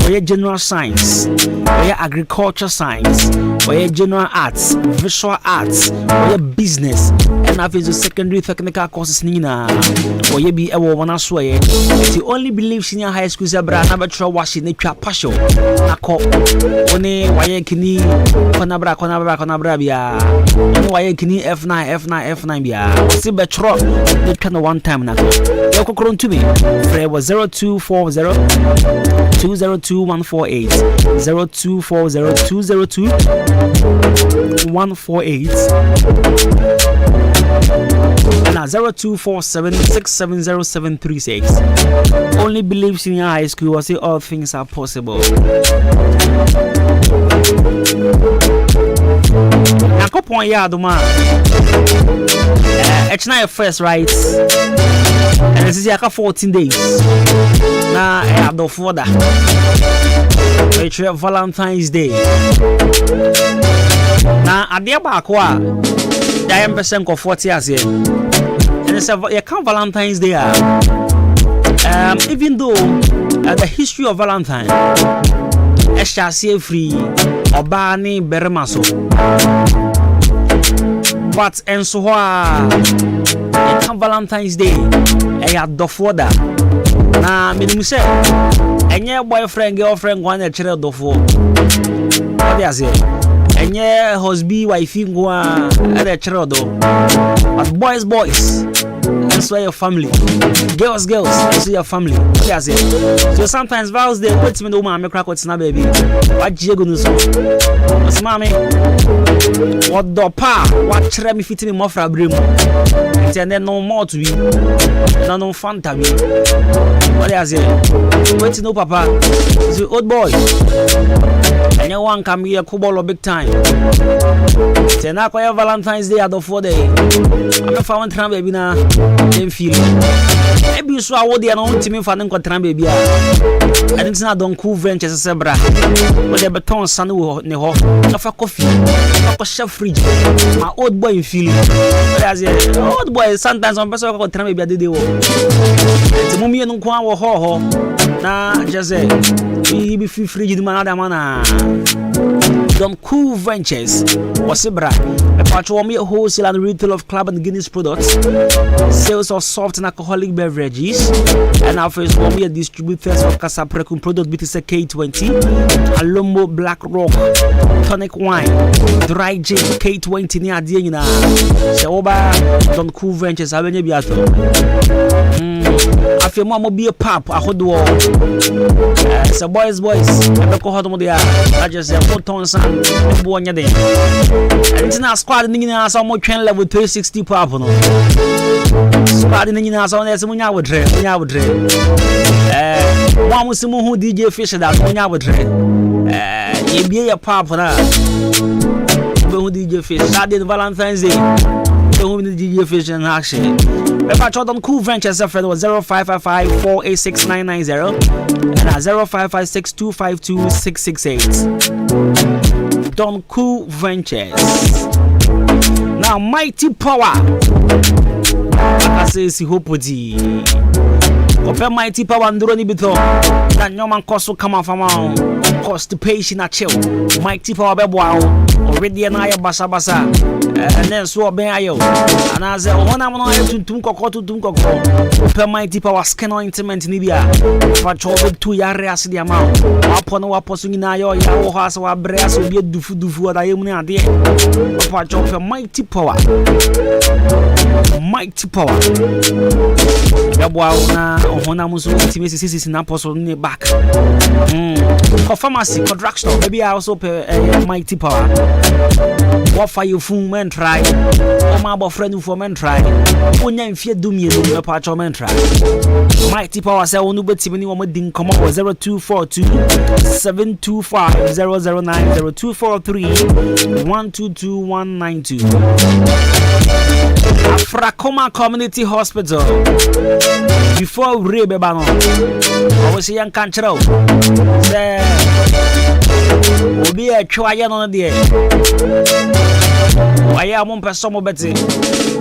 where general science, where agriculture science, where general arts, visual arts, where business, and after secondary technical courses nina, where be a woman swear. The Only Believe Senior High School Zabra Nabatro washing the trap pasho. Nako, one why kini konabra bia, one why kini F9 bia. See betro, they kind of one time nako. Yoko kron to me. Frey was 0240 202-148 0240-202-148 and 0247-670-736. Only Believe Senior High School will say all things are possible. Now, couple of years, it's not your first, right? And this is like 14 days. Now, I have no further. It's Valentine's Day. Now, at the back, I am percent of 40 years here. And it's a Valentine's Day. Even though the history of Valentine, I shall say free or Barney Beremaso. But and so Valentine's Day, I had the further. Now, me say, and your boyfriend, girlfriend, one a child do for. What do you say? And your husband, wife, go at a child do. But boys, that's why your family. Girls, that's your family. What do you say? So sometimes vows they put me no man, me crack what's not baby. What you gonna do? What's mommy? What the pa? What try me fitting more for a brim? And then no more to be. No fun to be. What do you say? Wait to know, papa. It's the old boy. And you want come here, Kubolo big time. Then I call Valentine's Day at the 4 day. I'm a found tram baby now. Then feel maybe you saw what they are on to me for them tram baby. I didn't know don't cool ventures as a bra. But the beton sun will never have a coffee. A chef fridge. My old boy feeling. Old boy sometimes on person called tram baby at the day. The mummy and Kwan or ho. Nah, just say, we be free, man. Don't Cool Ventures was a brand. A patron wholesale and retail of Club and Guinness products, sales of soft and alcoholic beverages, and our first one we distributors of Casa Precum product BTC K20, Alombo Black Rock, tonic wine, dry gin K20 near Diana, Seoba, Don't Cool Ventures, Avenue Biato. I feel mama be a pop, I hold the wall. It's a boys, I don't call them there. I just say, put on some one day. It's not squad in the some more train level 360 pop. Squad in the house on there, someone I would train. One was someone who DJ Fisher that one I would train. You be a pop on that. Who DJ Fish? That did Valentine's Day. Who did DJ Fish in action? If I tried on Cool Ventures, a friend was 0555-486-990 and 0556-252-668. Don Cool Ventures. Now, Mighty Power. I say, si hopodi. Open Mighty Power and Duroni Bito. That no man cost will come off amount. Constipation at chill. Mighty Power Bebo. Already an eye basa. And then so be ayo. And as a one am no to Tunko. Open Mighty Power skin ointment in India. For trouble 2 years the amount. Upon what posting in ayo, ya has our brass will be dufu that I am near there. For trouble Mighty Power. Mighty Power. Yabuana, Honamusu, Timisi in Apostle in the back. For pharmacy, for drugstore, maybe I also pay Mighty Power. What for you, fool men try? Oh, my friend for men try. When you fear do me, no patch of men try. Mighty Power say, oh, no, but Timmy woman come up 0242 725 009 0243 122 192. Afrakoma Community Hospital. Before Rebebano, I was a young country. Obi a twa ye no de. Why am on person mobeti?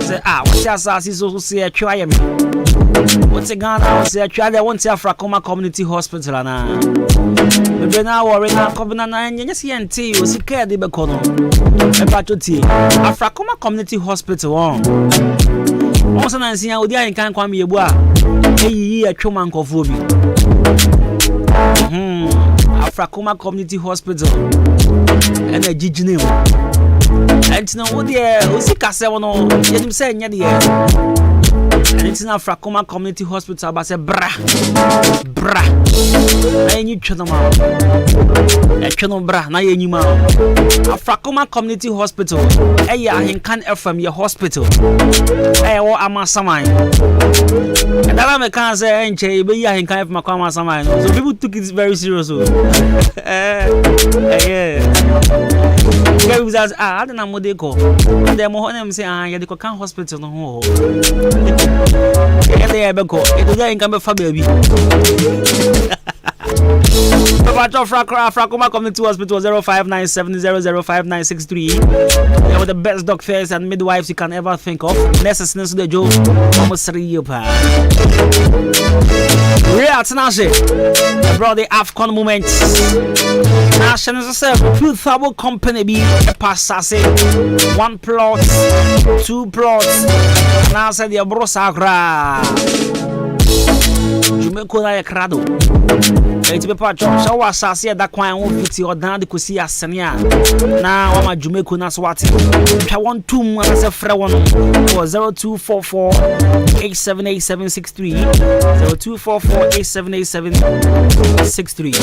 Say what asasi so say twa ye me. What's a Ghana say twa they want Afrakoma Community Hospital na. Ebe na worry na kobina na nyanya CNT o sika de be kono. E ba choti. Afrakoma Community Hospital on. Once na nsia odi ayin kan kwam yebu a. Eyi atwoma nkofo bi. Afrakoma Community Hospital. And a gigine. And no, dear, Osika Sevono, you say, yeah, and it's now Afrakoma Community Hospital, but say, bra, and you channel, a channel bra, na ye nima. Afrakoma Community Hospital, I can from your hospital. I will amasamine. And that I can't say, and Jay, but I can have my Samine. So people took it very serious. Yeah. I don't know what they call. They're more than say, I go can hospital no more. They have a call. It doesn't come for baby. Afrakoma Community Hospital 0597005963. They were the best doctors and midwives you can ever think of. Nurses to the job almost 3 years. Real Tinashe brought the AFCON moment. National Food Thabo Company be a passase 1 plot, 2 plots. Now said the Brosagra. Jumeko na ekrado. Eti be pa chop so wasase da kwan won fiti odan de kosi asenia na wa ma Jumeko na swati twa won tum na se frɛ won 0244878763 0244878763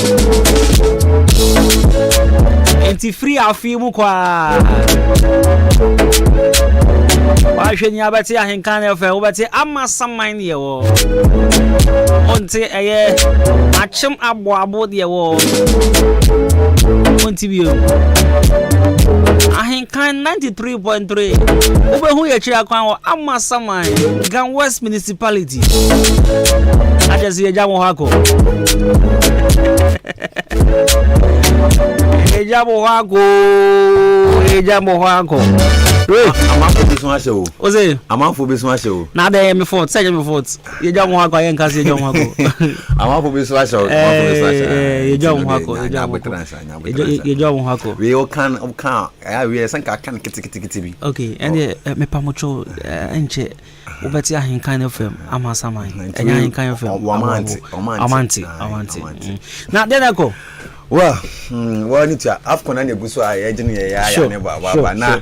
enti free afi mu kwa wa hwani abati ahenkan na fa wo bati amasaman ye wo onti eye achim abo de wo onti bio ahenkan 93.3 obehu ye kira kwan wo amasaman Gan West Municipality ajasi ye jamo hako ejamo hako Amafo bi so ahye o. Oze. Amafo bi so ahye o. Na dey me fault, say me fault. Ye jam ho akwa ye nka se jam ho akwa. Amafo bi so ahye o. Amafo bi so ahye. Ye jam ho akwa, ye jam ho akwa. We o kan we sanka kan kiti bi. Okay, and me pamocho enche ubeti ahinkan FM amasaman. Enya ahinkan FM. Amanti. Na dey na ko. Well, need to AFCON and Eguso I engineer ya never na.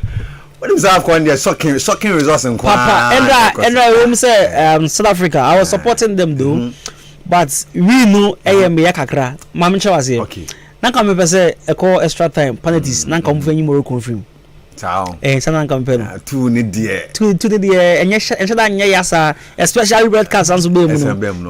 What is AFCON there shocking results in Papa and I say South Africa. I was supporting them though. But we know AM yakakra. Mamicha was here. Okay. Nanka me say e call extra time penalties nanka mo fanyi more confirm. Ciao. Sana campaign. Two need there. Two need there. Enya yasa especially red cards anso be mu.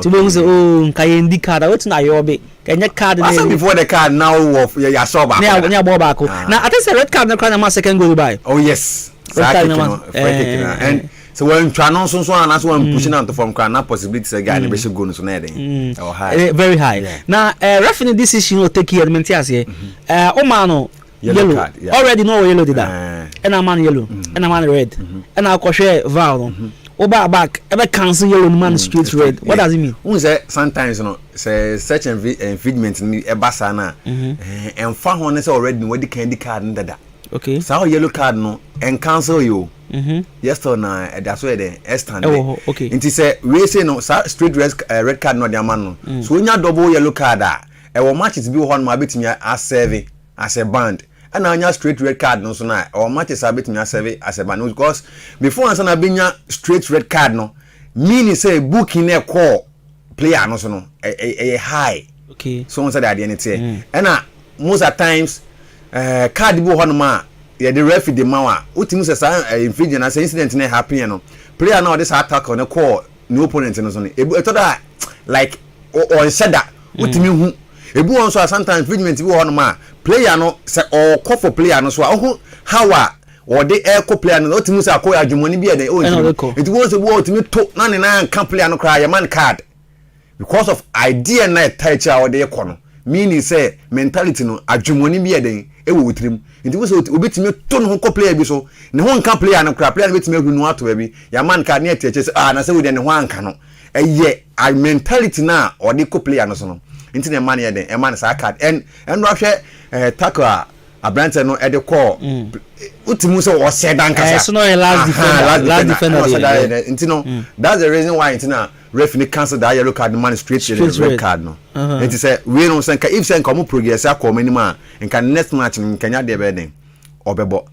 To be say oh nkaye ndi card wetin na your be. Kenya card na before the card now of ya so back. Nya ball back. Now I think say red card na crown na second goal by. Oh yes. And so when Tranon so and so when pushing out from crown na possibility say guy na be should go no so na den. Or high. Very high. Now referee decision will take here mentia say o man no yellow card, yeah. Already know yellow did that. And a man yellow, and a man red, and I'll call Val. Oba back, ever cancel yellow man straight red. What does it mean? Who say sometimes you know say such infringement in a basana and found one is already where the candy card in that. Okay. So yellow card no and cancel you. Yes or no, that's where the stand. Okay. It is say we say no straight red card no the man. So when you double yellow card a match is be one my bit me as serve as a band. And now straight red card no so na or matches a bit me serve as a band because before answer na binya straight red card no meaning say booking a call player no so no a high. Okay. So on say that anything. And most at times card be one ma yeah the referee the man ultimate say infringement as incident na happen no player now this attack on a call no opponent no so no e to that like or said that ultimate hu ebu on so sometimes infringement be one ma player no say or call for player no so how or the air co player no ultimate say call adwumoni bi e den it was a word to to na can player no cry man card because of idea na touch or the econo meaning say mentality no adwumoni bi eden e wo wotrim nti wo so obetimi to no ko player bi so ne ho nka player no kra player no betimi ahunu ato ba bi ya man ka ne atie se na se wo de ne ho anka no eye a mentality na odi ko player no so no nti ne man ye den e man sa card en no hwe tackle abrante no e de call utimu so o se dan kasa so no last defender nti no that's the reason why ntina referee cancel that yellow card man straight red card no nti say we no say if say nka mo progress akọ anima nka next match nka nya de be den obebo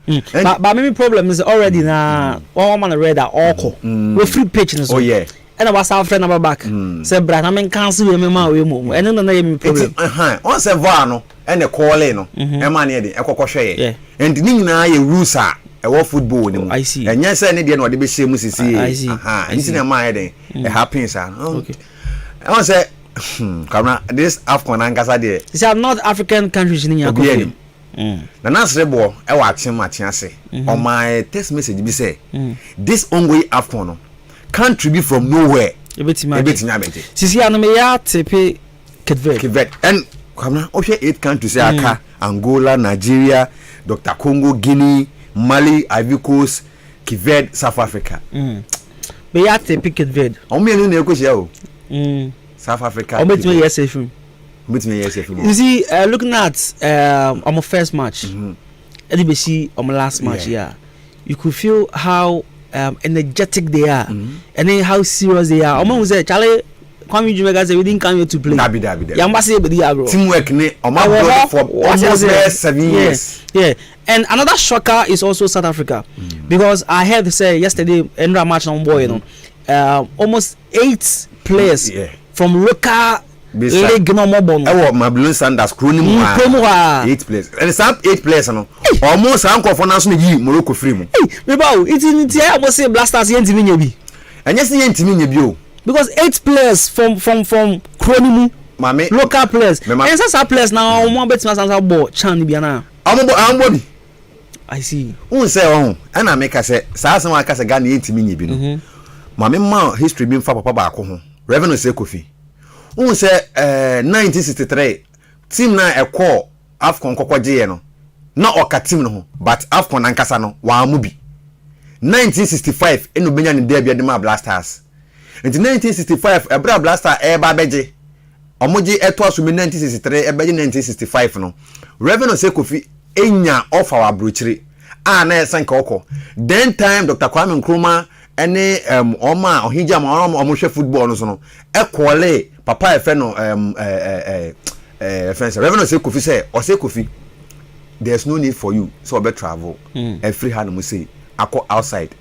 but maybe problem is already na one man red at all we free pitch no so oh yeah and was our friend number back say bra na men cancel we ma we mo and no na yemi problem on say va no and the call no e ma na de ekokohwe and ni nyina ye rules a e wo football ni mu enye say ne de na de be share mu sisi nti na ma ye den it happens okay I say camera this Afcon ankasa de these are not African countries ni yakọ na nasrebo e wa atem ase on my text message be say this ongoing Afcon no country be from nowhere ebetima abete sisi anu me ya tepe Cape and camera o share 8 countries aka Angola, Nigeria, Dr. Congo, Guinea, Mali, Ivory Coast, Cape South Africa me ya tepe Cape o me no na ekoshia o South Africa o betime yesefim you see looking at on my first match see on my last match you could feel how energetic they are and then how serious they are almost say Charlie Kwame Jumega say we didn't come here to play yamba say be there bro teamwork ne for almost 7 years and another shocker is also South Africa because I heard say yesterday Endra match on boy you know almost 8 players from local league no more no e Mablon Sanders kronim 8 players and some 8 players no almost anko for na so yi Morocco free mu me ba o it I must say Blasters yentimi nya bi anya se yentimi nya bi o because 8 players from kronim mame local players and some players now mo betima sansa ball chan bi na ambo bi I see who say on ana make say sa asem aka say Ghana yentimi nya bi no mame ma history bi mfa papa ba ko ho Reverend Sekofi who say 1963 team na e call Afcon kokwaje no na oka team no but Afcon ankasa no wa mu bi 1965 eno benya ne dia bia de ma Blasters into 1965 ebra Blaster e ba beje omoje eto aso 1963 e beje 1965 no Reverend Sekofi enya of our brochire na esanka okọ then time Dr. Kwame Nkrumah ene oma ohija ma omohwe football no so no e kole papa e fe no friends Reverend Sekofi say o Sekofi there's no need for you so be travel free hand mo say akọ outside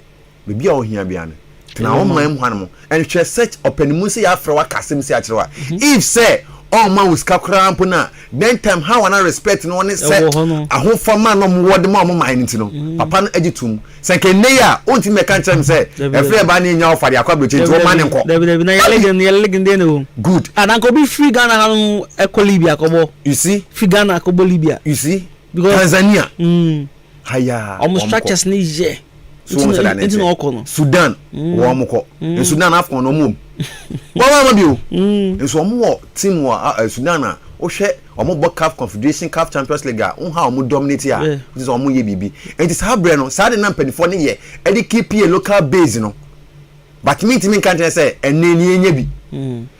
be bia ohia bia no na o man hwan mo and share search open mo say afra wa kasem say akire if say all man was kakrampo na then time how wana respect no one say ahofo man no mo wode ma mo man nti no papa no agitum senke ne ya onti me kan chem say efre ba na nya ofade akwabeche nti o man nko na ya legend no good and anko be free Ghana no eko Libya kobo you see free Ghana kobo Libya you see because Tanzania haya almost structures ni je into no Sudan wo mko Sudan Afcon no mum wa bi o so mo team wa Sudan na o hwe omo bo CAF Confederation CAF Champions League on ha omo dominate ya it is omo ye bibi it is habre no sad na mpedifo ne ye e dey keep a local base no but me kan tell say eneni enya bi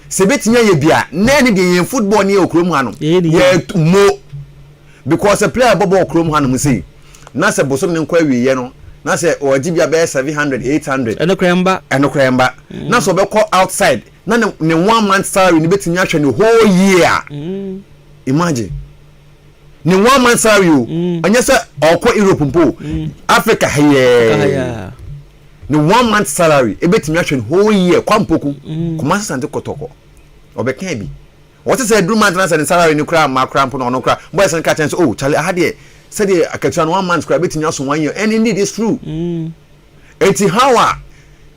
se betinya ye bia na ne dey yen football ne okrom ha no ye mo because a player bobo okrom ha no mu say na se bosom ne nkwa wiye no na say o agibia be 700 800 eno kremba na so be call outside na ne 1 month salary ni betinya hwe ne whole year imagine ne 1 month salary o anya say okọ Europe mpo Africa heye ne 1 month salary e betinya hwe ne whole year kwampoku kuma sante kotoko obeka bi what say do month na say salary ni kra ma kra mpo no kra boy say ka chance oh Charlie ahade said the akatuan 1 month kra betinya so 1 year and indeed it's true eti how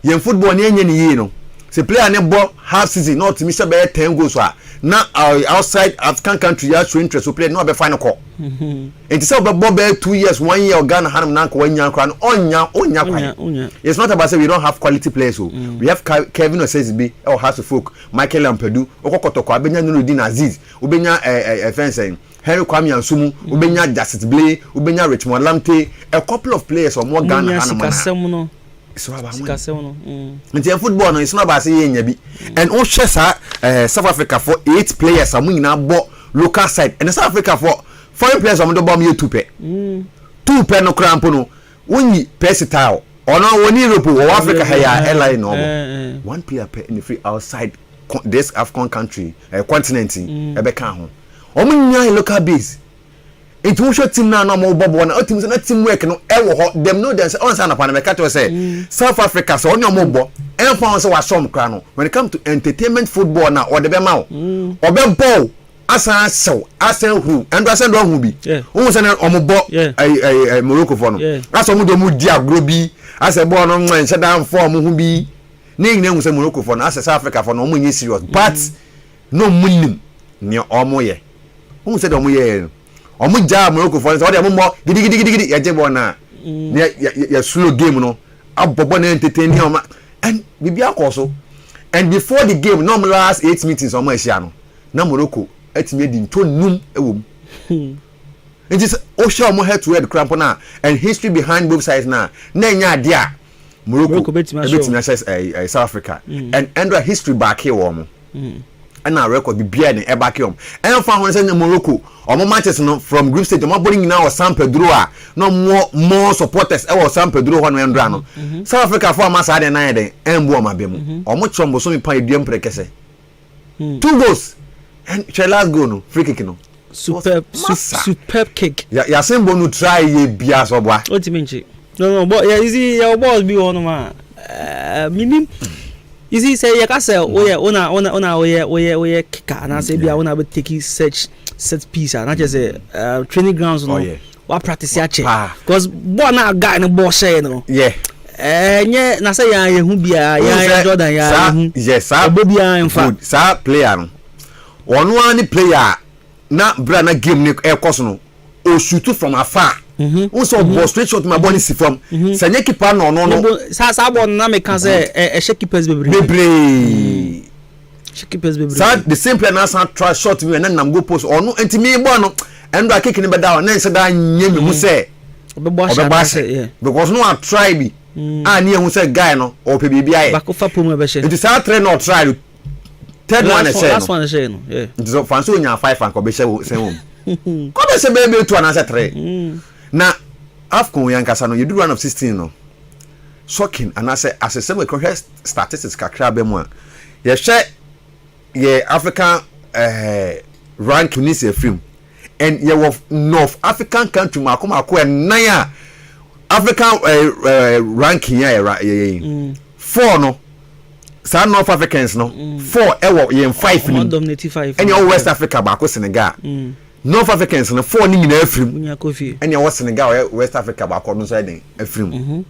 yen football ni enye ni yi no say player ne ball half season not me say be 10 goals na outside African country ya show interest so player no be final call it is about ball 2 years 1 year Ghana hanam na ko wanya kra no onya kwan. It's not about say we don't have quality players so we have Kevin Osezbi or House of Folk, Michael Ampedu, Okokotoko, Abenya Nurudin Aziz, Ubenya fencing, Henry Kwame Ansumu, Ubenya Justice Blay, Ubenya Richmond Lamte, a couple of players or more Ghana hanam. So about football no it's not about say yen and all shares South Africa for 8 players am we now bought local side and South Africa for foreign players am do bomb you 2 pay 2 pay no crampo no woni versatile or no woni Europe or Africa here airline no 1 player pay in the free outside this African country continent e be kan ho omunya local base. It will show team now no more bobo na team say na team work no e wo ho them know them say on say na pan make to say South Africa so on your mobo e fa say wa som kra no when it come to entertainment football na or the be ma o be ball asan sew asan hu and asan do hu bi won say na omobo Morocco for no asan mu do mu di agro bi asan ball no nwan say dan form hu bi ni nyina hu say Morocco for no asan South Africa for no mu nyi serious but no munim ni omo ye won say do mu ye omu ja Morocco for so dey mo gidi ya jebo na ya slow game no abobo na entertain him and bibia koso and before the game no last 8 meetings omo ehia no na Morocco atime di nto num ewom it is o show omo head to head cramp na and history behind both sides na nya ade a Morocco betima South Africa and under history back here omo and our record be beer and ebakium and found when Morocco or matches no from group stage mo bring now San Pedro no more supporters e was San Pedro one and no South Africa for ma sa de na den embo ma be mu o mo chombo so mi pan ediem prekese 2 goals and last goal no free kick no superb kick ya sembo no try ye bia so boa o ti menchi no but yeah easy your balls be on ma minim you see say you can say ona kicker na say bia ona be take set piece na just say training grounds no wa practice ya che because ball na guy no ball share no nye na say ya hu bia ya Jordan ya hu yes bobia in fact sa player no ono ani player na bra na game ni e course no o shoot from afar so ball straight shot my ball si from sanye keeper no sa ball na me can say shake keepers bebre sa the same player na san try shot me na nam go post ono enti me ball no endo a kick ni be down na say da nye me mu say obeba because no I try bi ani ehun say guy no o pe bibia ye back for promo be she it is our train or try third one last one say no it is fancy onya 5 and ko be she say home ko be say be 2 and say 3 na AFCON yankasa no you do run of 16 no shocking and I say as a same statistics kakra be mu ye hwe ye African rank Tunisia film and ye of North African country mako and naya African ranking ya 4 no some North Africans no 4 ewo ye 5 no dominative 5 and your West Africa bako Senegal North Africans no 4 ni nyina afrim and your Senegal West Africa bako no so den afrim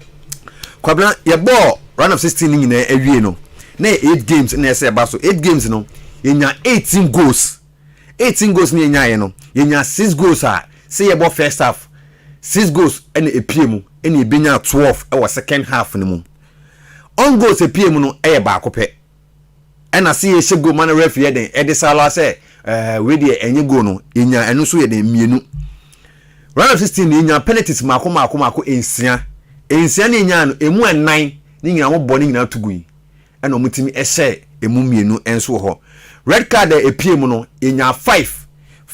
kwabla ye ball run of 16 ni nyina awie no na 8 games na say ba so 8 games no yenya 18 goals ni yenya ye no yenya 6 goals say ye ball first half 6 goals and epie mu and ebenya 12 e was second half ni mu on goals epie mu no e ba akopɛ and I see ye shego man referee den e de sala say we dey enye goal no yenya eno so ye den mienu round of 16 yenya penalties mako ensia ni yenya no emu 9 ni nyina mo bɔ ni nyina tugu yi and omutimi ehye emu mienu enso ho red card epie mu no yenya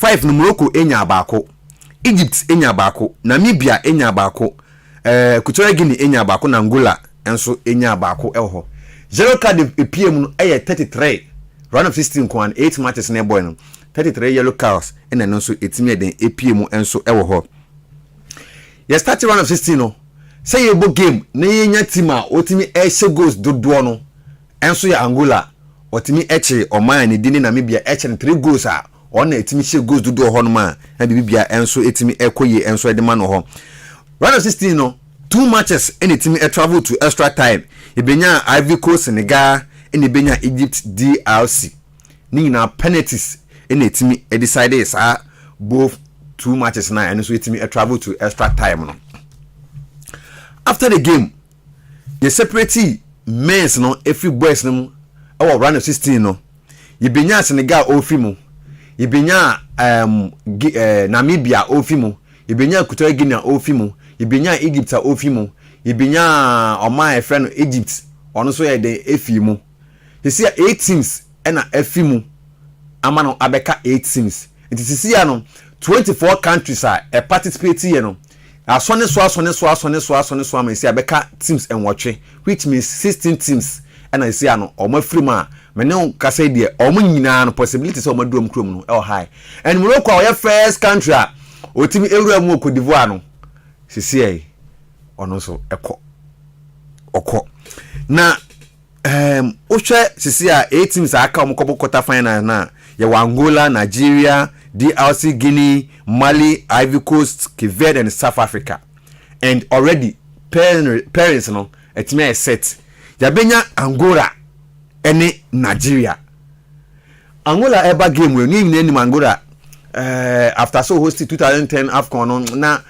5 no Morocco enya baako Egypt enya baako Namibia enya baako Equatorial Guinea enya baako na Angola enso enya baako eho zero card epie mu no 33 round of 16 kwan 8 matches na boy no 33 yellow cards ena no so etimi den epie mu enso ewo ho ye start round of 16 no say ye bo game na yenya team a otimi ehye goals dodo no enso ya Angola otimi eche oman ni dini Namibia eche 3 goals a ona etimi hye goals dodo ho no ma na bibia enso etimi ekoye enso edema no ho round of 16 no 2 matches and etimi travel to extra time ebenya Ivory Coast Senegal ene benya Egypt DRC ni na penalties ene etimi e decide sa both two matches na and so etimi travel to extra time no. After the game the separate men's no every boys no our round of 16 no ye benya Senegal ofimu ye benya Namibia ofimu ye benya Equatorial Guinea ofimu ye benya Egypt ofimu ye benya Oman friend Egypt ono so ye de efimu you see 8 teams na efimu ama no abeka 8 teams it is see no 24 countries are participate here no asone so am see abeka teams enwotwe which means 16 teams and I see ano omo frima me ne ka say de omo nyina no possibilities omo dom krom no e high and Morocco our first country otimi ewura mu Cote d'Ivoire no sisi ono so eko na ohwe sisi a 8 teams aka omo quarter final na ye Angola, Nigeria, DRC, Guinea, Mali, Ivory Coast, Cape Verde and South Africa. And already parents no etime set. Ya benya Angola ene Nigeria. Angola eba game we ni Angola after so hosted 2010 AFCON na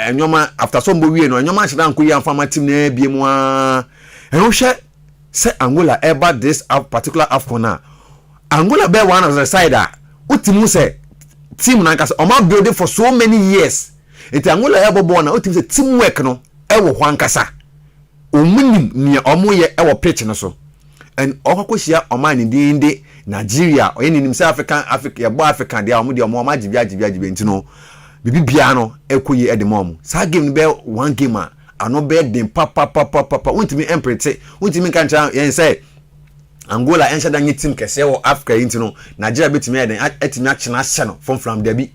enyoma after so mbo wie no enyoma hye dan ko yi amfama team na bie mu a ehwo hye say Angola eba this particular AFCON na Angola be one of the side utimu say team na nkasa oma building for so many years it Angola ebobo na utimu say teamwork no ewo ho ankasa omunim ni omoye ewo pitch no so and okokohia oma ni dinde Nigeria oyenim say Africa yebo Africa dia omo dia omo agibia ntino bibia no ekoyi edemom sa game be one game ano be dem papa untimi emprete untimi kancha yen say Angola ensha da team kese wo Africa ntino Nigeria betimi eden etimi achena hye no from dabi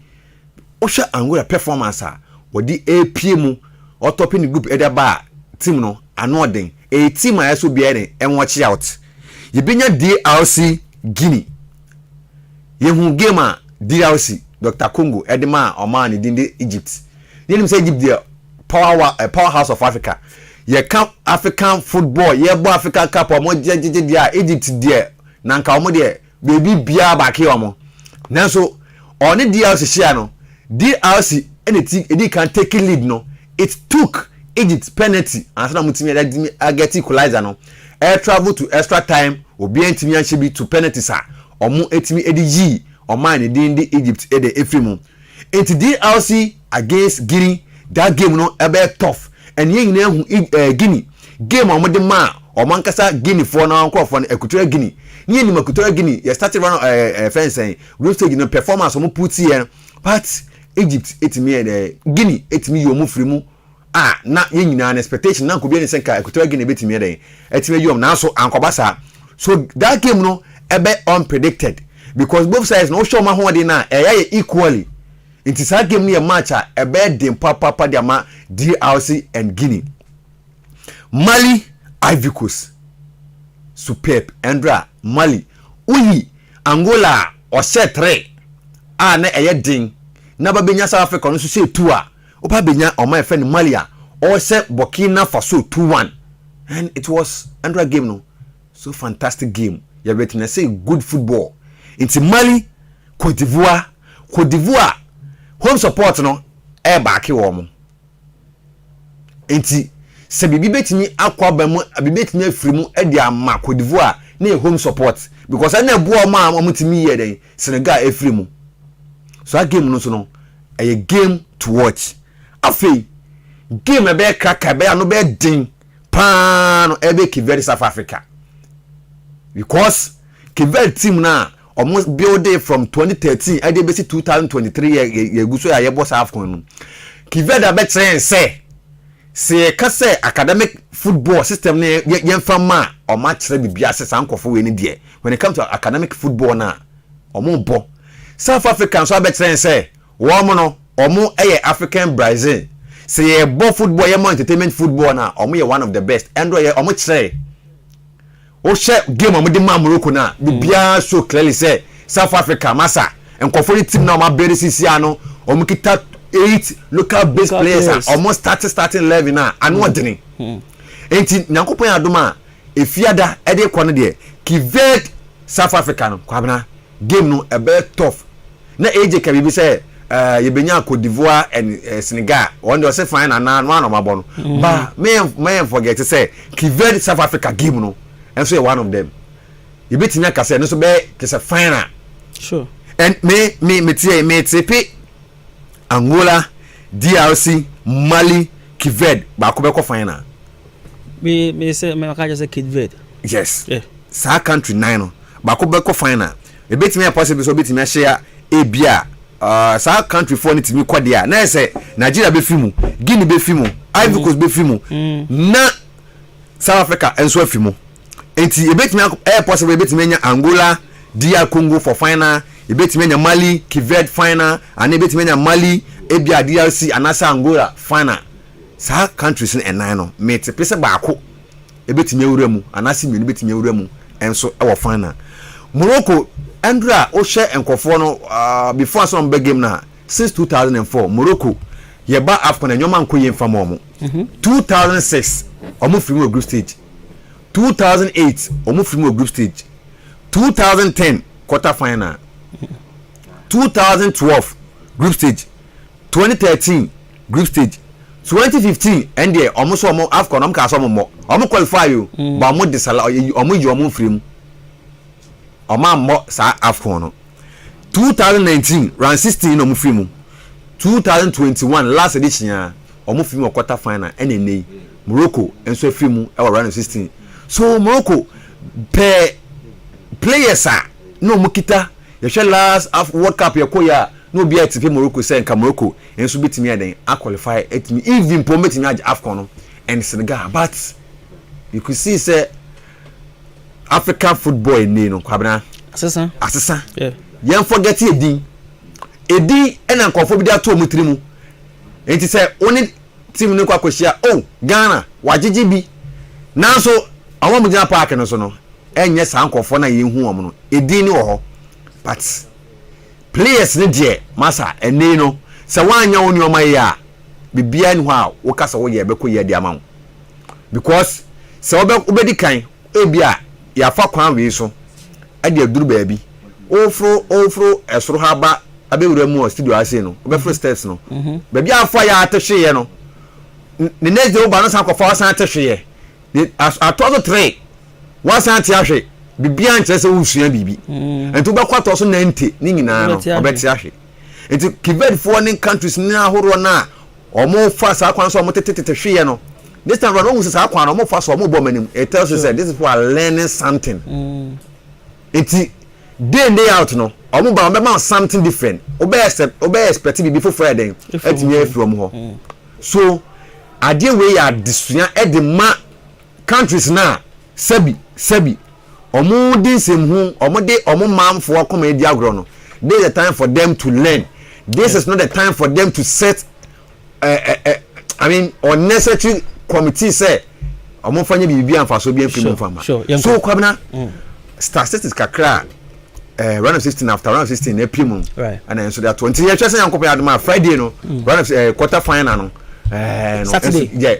ohwe Angola performance a wodi AP mu otopin group edeba team no anoden a team a yeso bia eden enwochi out yebenya DRC Guinea yehu game a DRC Dr. Congo edema Oman dinde Egypt yenim say Egypt there powerhouse of Africa ye camp African football ye bo African cup omo jejeje dia Egypt there nanka omo there baby bia back here omo nanso oni DRC share no DRC anything edi can take lead no it took Egypt penalty and so na mutimi get equalizer no air travel to extra time obi antimi anhye bi to penalty sa omo etimi edi yi Oman dinde Egypt ede efrimu it DRC against Guinea that game no ebe tough and ye nyina hu Guinea game omode ma omankasa Guinea for na nkofo na Equatorial Guinea ni ni Equatorial Guinea ye started run fencing group stage no performance omo put here but Egypt etimi Guinea etimi yomu frimu na ye nyina an expectation na nko bi ni senka Equatorial Guinea betimi eden etimi yom na so ankobasa so that game no ebe unpredicted because both sides no show ma ho dey na eya equally it is a game near match a bed dem papa diama DRC and Guinea. Mali, Ivory Coast. Superb. Andra, Mali. Uyi, Angola, or set 3. Na eye ding. Naba benya South Africa no so say 2. Opa benya o my friend Malia or set Burkina Faso 2-1. And it was Andra game no. So fantastic game. You better say good football. It's Mali, Cote d'Ivoire. Home support no e back wo mo enti se bibi betimi akwa ba mu bibi betimi afrimu e dia ma Cote d'Ivoire na home support because na buo ma amutimi ye den Senegal afrimu so a game no so no a game to watch afei game e be kraka be no be din pa no e be Cape Verde South Africa because Cape Verde team na almost build it from 2013 I did basic 2023 ye guso ya boss AFCON Cape Verde be train say ka say academic football system ne yemfa ma o ma kire bibia se sankofo we ni de when it comes to academic football na omo bo South African so be train say wo mo no omo African Brazil say ye bo football ye mo entertainment football na omo ye one of the best and ye omo kire o share game amudi ma Morocco na bibia so clearly say South Africa massa enkofo team na ma bere sisi ano omukita 8 local based players almost starting 11 na anu odini enti nyankopon adoma efiada e de kɔ no de Kivet South Africa no kwabena game no a bit tough na AJ ka bibi say yebenya Cote d'Ivoire and Senegal on the say fine and one of my bon but may forget to say Kivet South Africa game no and so one of them you bet me ka say no so be ke say final sure and me TP Angola DRC Mali Kivet ba ko be ko final me say me ka just say Kivet yes yeah sa country 9 no ba ko be ko final e bet me possible so bet me share ebia sa country for nitimi kwadia na say Nigeria be fimu Guinea be fimu Ivory Coast be fimu na South Africa enso afimu enti e bet me possible e bet me nya Angola DR Congo for final e bet me nya Mali Kivet final and e bet me nya Mali ebia DRC anasa Angola final sa countries in 9 no me te pese ba ko e bet me wura mu anasa me bet me wura mu enso e wo final Morocco Andra o share enkofo no before some big game na since 2004 Morocco ye ba AFCON enyoma nko ye mfa mo 2006 omo film group stage 2008 omo film group stage 2010 quarter final 2012 group stage 2013 group stage 2015 and there omo so omo AFCON omo ka so omo qualify you ba omo disala omo yi omo film Oma mo sa AFCON no 2019 round 16 no mu film 2021 last edition omu film quarter final NNA Morocco enso film e round 16 so Morocco players no mukita ye last of World Cup ye koya no be atipe Morocco say nka Morocco enso bitimi eden a qualify etimi even promote me AFCON no and Senegal but you could see say African football in no kwabena asesa yeah yen forget edin ena nkofo bi da to mu trimu enti say oni team ne kwa kwahia oh Ghana wagigi bi nanso awon mu gina park no so no enye sa nkofo na yehu om no edin ni wo ho but players ne die masa ene no se wanya woni o maye a bibia ni ho a wo kasa wo ye be ko ye di ama because se obedi kan ebia ya fa kwan we so ade aduru baabi ofro esoro haba abewura mu studio ase no obefro steps no baabi afa ya atehwe no ne next day oba no san kofa san atehwe atozo 3 wasan ti ahwe bibia nche se wusua bibi ento be kwato so 90 ni nyina no obeti ahwe enti Kivet foreign countries ni ahoro na omo fa sa kwan so omo tetetehwe no this time around we say akwan omo fa so omo bo manim it tells you that this is for learning something enti day out no omo ba omo something different obey expect be before Friday etime from ho so ade we ya disua e de ma countries na sabi omo din sem hu omo de omo mamfo akoma edi agro no this is the time for them to learn this is not the time for them to set I mean unnecessary committee say omo fanye bibia amfaso bi empim fama so kwabena statistics kakra round of 16 after round of 16 empim right and so that 20 years say yankopia adama Friday no round of quarter final no no Saturday yeah